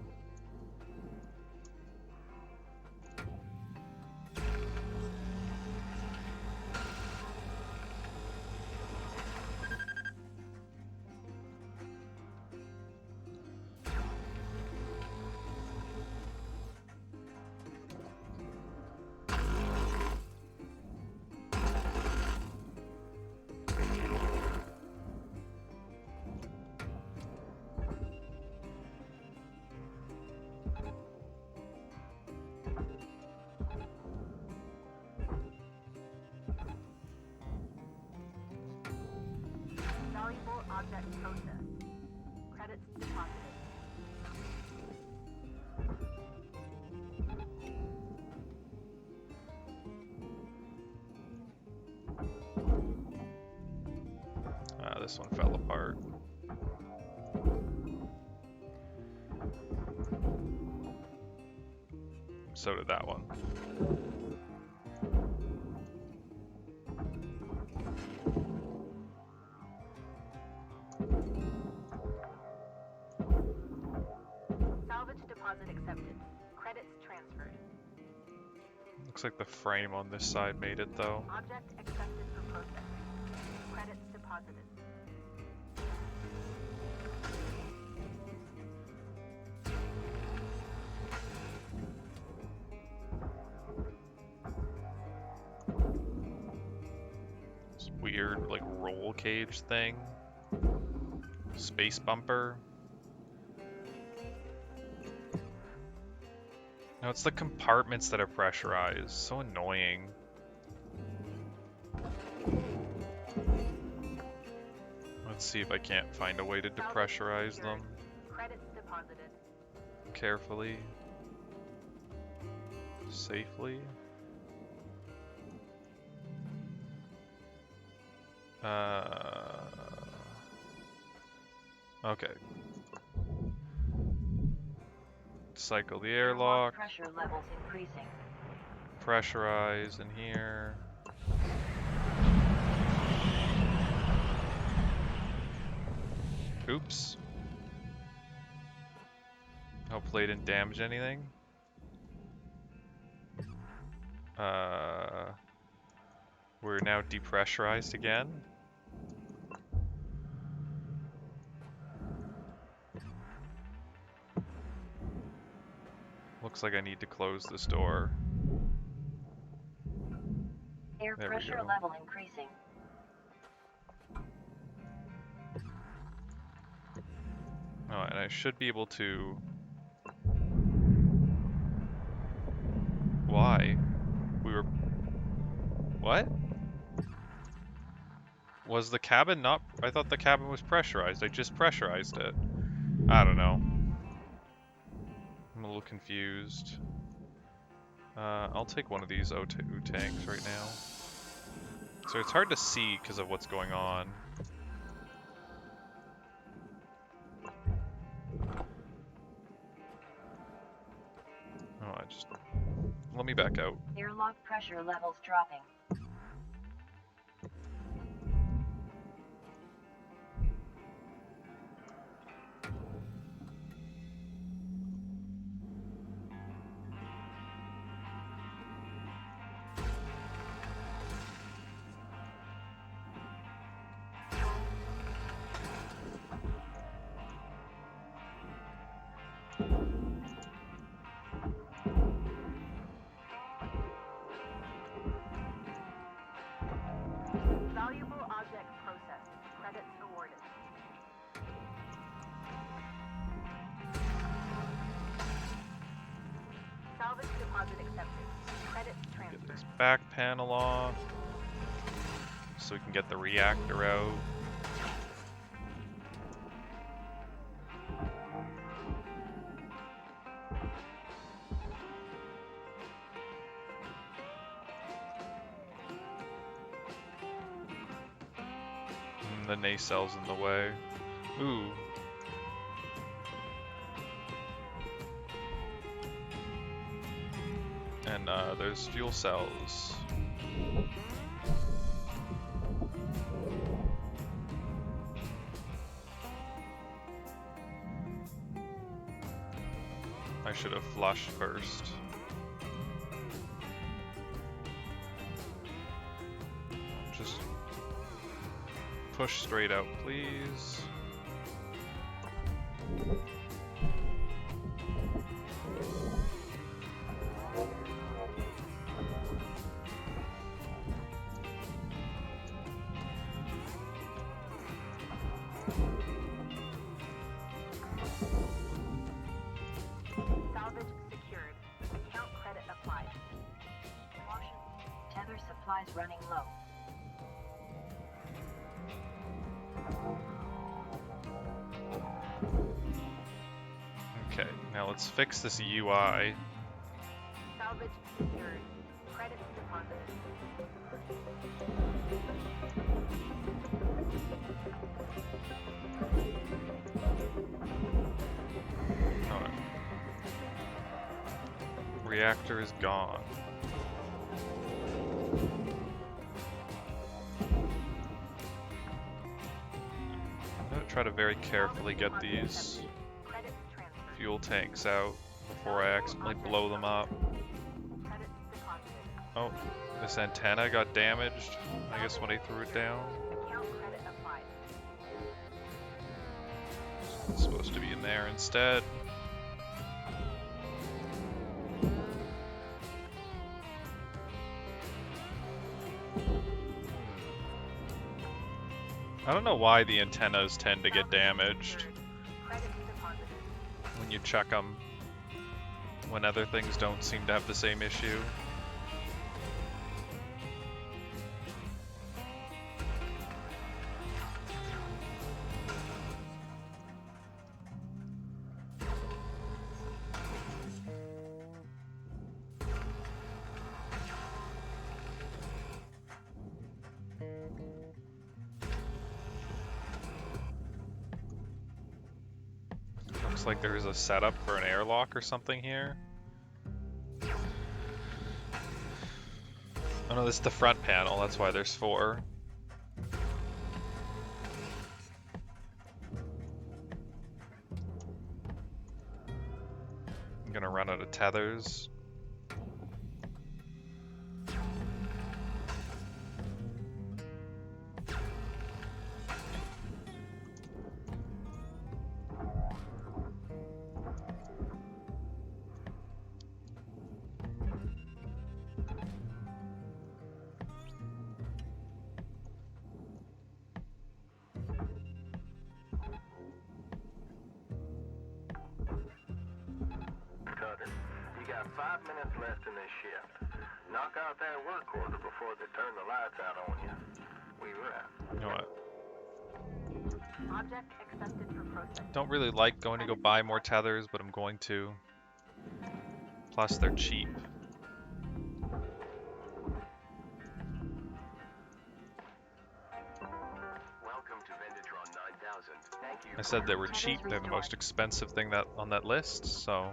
Valuable object processed. Credits deposited. This one fell apart. So did that one. Salvage deposit accepted. Credits transferred. Looks like the frame on this side made it though. Object accepted for processing. Credits deposited. This weird like roll cage thing. Space bumper. No, it's the compartments that are pressurized. So annoying. Let's see if I can't find a way to depressurize them Credits deposited. carefully, safely. Okay. Cycle the airlock. Pressure levels increasing. Pressurize in here. Oops. Hopefully it didn't damage anything. We're now depressurized again. Looks like I need to close this door. Air There we pressure go. level increasing. Oh, and I should be able to... Why? We were... What? Was the cabin not... I thought the cabin was pressurized. I just pressurized it. I don't know. I'm a little confused. I'll take one of these O2 tanks right now. So it's hard to see because of what's going on. Oh, I just... Let me back out. Airlock pressure levels dropping. Valuable object processed. Credits awarded. Salvage deposit accepted. Credits Get transferred. this back panel off. So we can get the reactor out. The nacelles in the way. Ooh. And there's fuel cells. I should have flushed first. Just push straight out, please. Salvage secured. Account credit applied. Caution. Tether supplies running low. Okay, now let's fix this UI. Salvage secured. Credit deposited. Alright. Reactor is gone. I'm gonna try to very carefully get these Credit transferred. fuel tanks out before I accidentally blow them up. Credit deposited. Oh, this antenna got damaged, I guess when I threw it down. Account credit applied. It's supposed to be in there instead. I don't know why the antennas tend to get damaged Credit deposited. when you check them, when other things don't seem to have the same issue. Looks like there's a setup for an airlock or something here. Oh no, this is the front panel, that's why there's 4. I'm gonna run out of tethers. Cutter, you got 5 minutes left in this shift. Knock out that work order before they turn the lights out on you. We wrap. You know what? Object accepted for processing. Don't really like going to go buy more tethers, but I'm going to. Plus, they're cheap. Welcome to Venditron 9000. Thank you. I said they were cheap, they're the most expensive thing that on that list, so...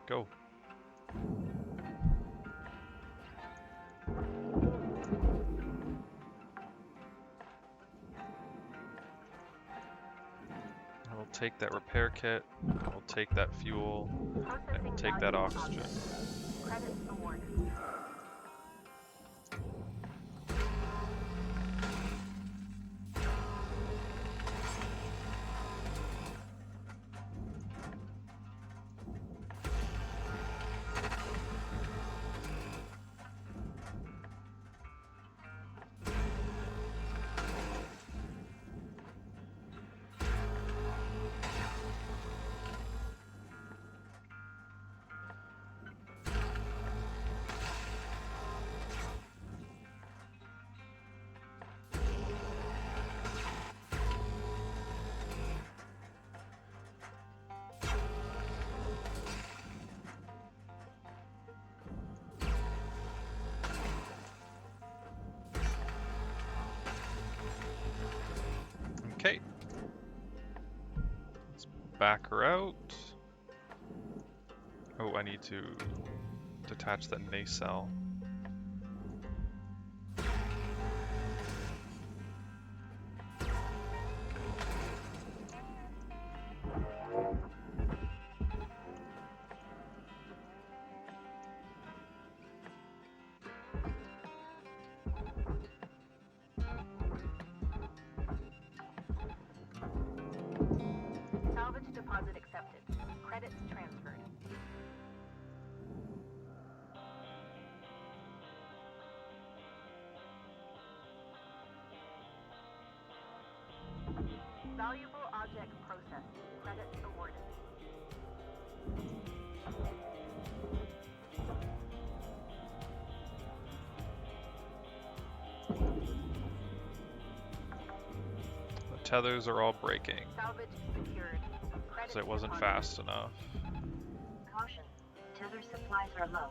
Go. I will take that repair kit, I will take that fuel, I will take that oxygen. Credit awarded. Okay. Let's back her out. Oh, I need to detach that nacelle. deposit accepted. Credits transferred. Valuable object processed. Credits awarded. The tethers are all breaking Salvage secured. Credits because it wasn't deposited. fast enough. Caution. Tether supplies are low.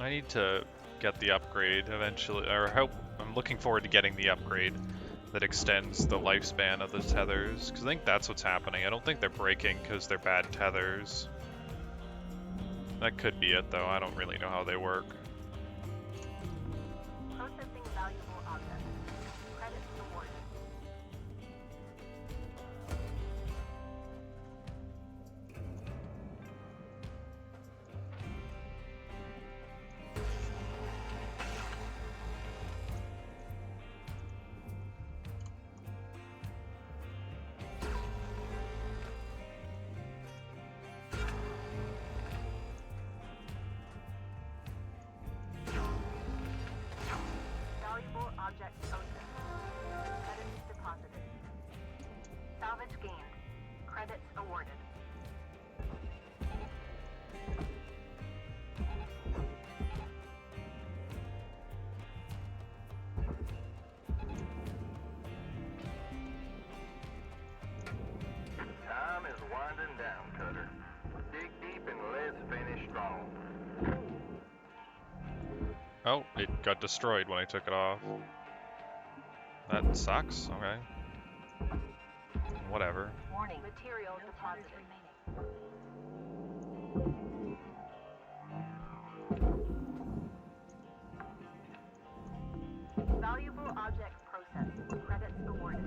I need to get the upgrade eventually, or hope. I'm looking forward to getting the upgrade that extends the lifespan of the tethers, because I think that's what's happening. I don't think they're breaking because they're bad tethers. That could be it, though. I don't really know how they work. Processing valuable objects. Credits awarded. Valuable object processed. Credits deposited. Salvage gained. Credits awarded. Time is winding down, Cutter. Dig deep and let's finish strong. Oh, it got destroyed when I took it off. That sucks. Okay. Whatever. Warning. Material No deposited. tethers remaining. Valuable object processed. Credits awarded.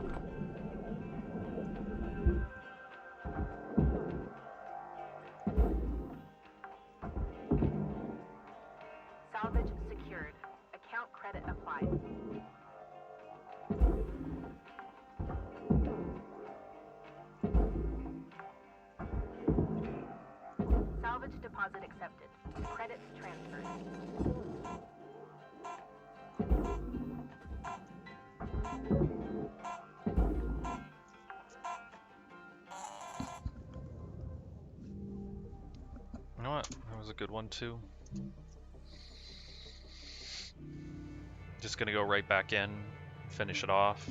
Salvage secured. Account credit applied. Salvage deposit accepted. Credits transferred. You know what? That was a good one, too. Just gonna go right back in, finish it off.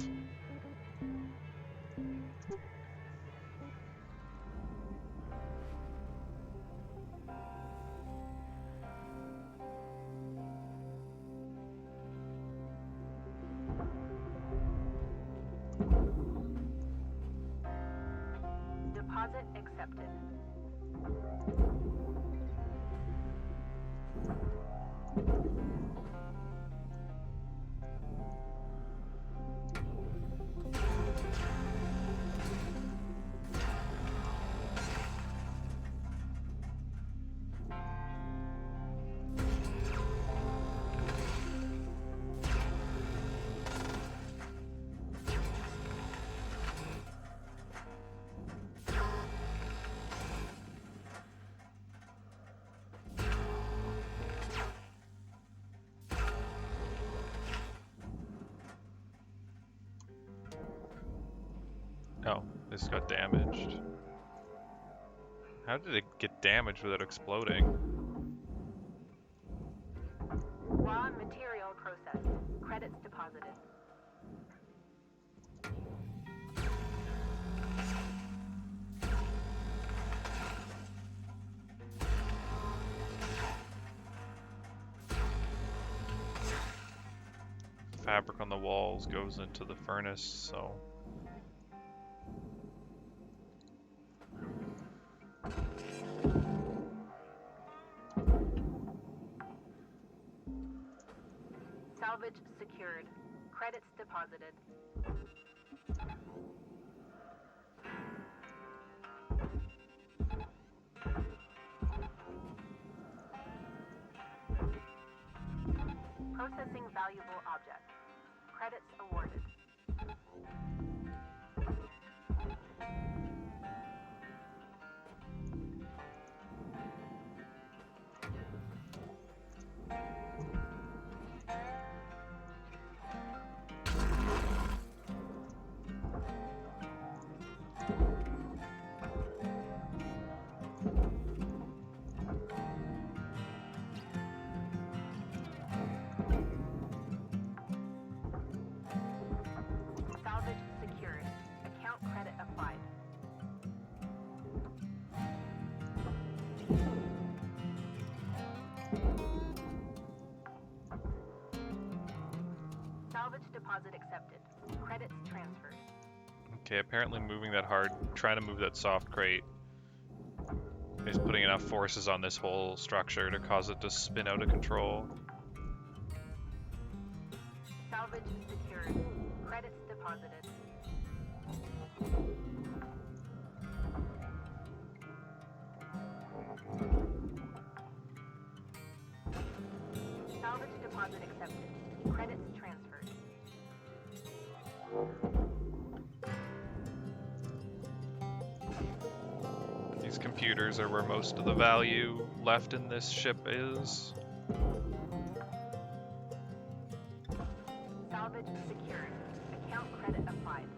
Deposit accepted. Oh, this got damaged. How did it get damaged without exploding? Raw material processed. Credits deposited. Fabric on the walls goes into the furnace, so... Salvage secured. Credits deposited. Processing valuable object. Credits awarded. Salvage deposit accepted. Credits transferred. Okay, apparently moving that hard, trying to move that soft crate is putting enough forces on this whole structure to cause it to spin out of control. Salvage secured. Credits deposited. Salvage deposit accepted. Credits transferred. These computers are where most of the value left in this ship is. Salvage secured. Account credit applied.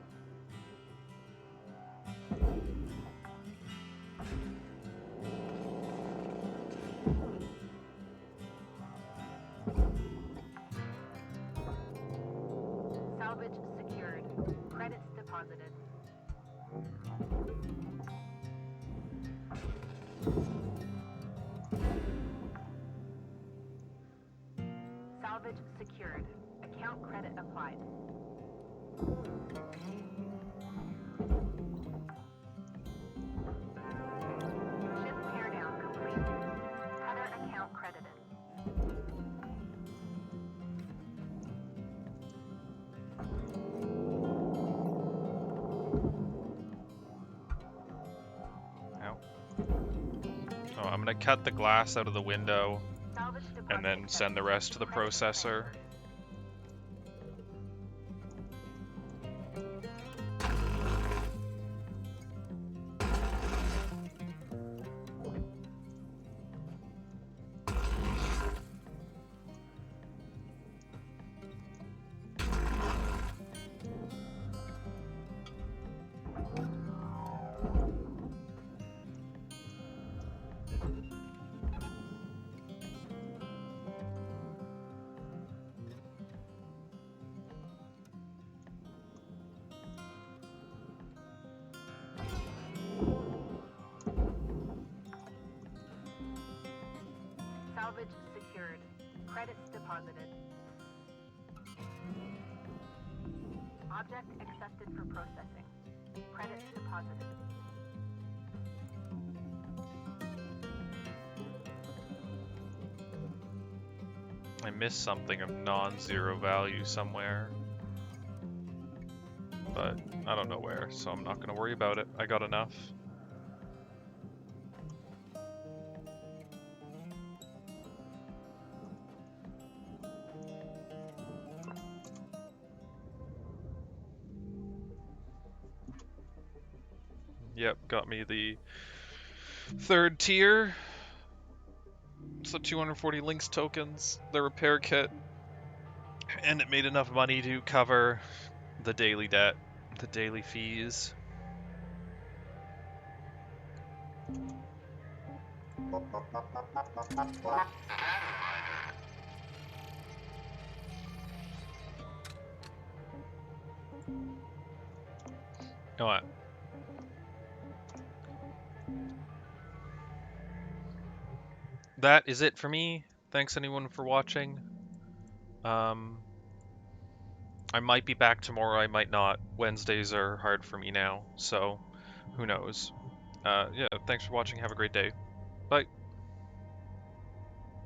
Salvage secured. Credits deposited. Salvage secured. Account credit applied. Ship teardown complete. Cutter account credited. Ow. Oh, I'm gonna cut the glass out of the window Salvage deposit and then send the accepted. rest to the Credits processor. transferred. Salvage secured. Credits deposited. Object accepted for processing. Credits deposited. I missed something of non-zero value somewhere. But I don't know where, so I'm not gonna worry about it. I got enough. Yep, got me the third tier. So 240 links tokens, the repair kit, and it made enough money to cover the daily debt, the daily fees. What? That is it for me. Thanks anyone for watching. I might be back tomorrow, I might not. Wednesdays are hard for me now, so who knows. Yeah, thanks for watching. Have a great day. Bye.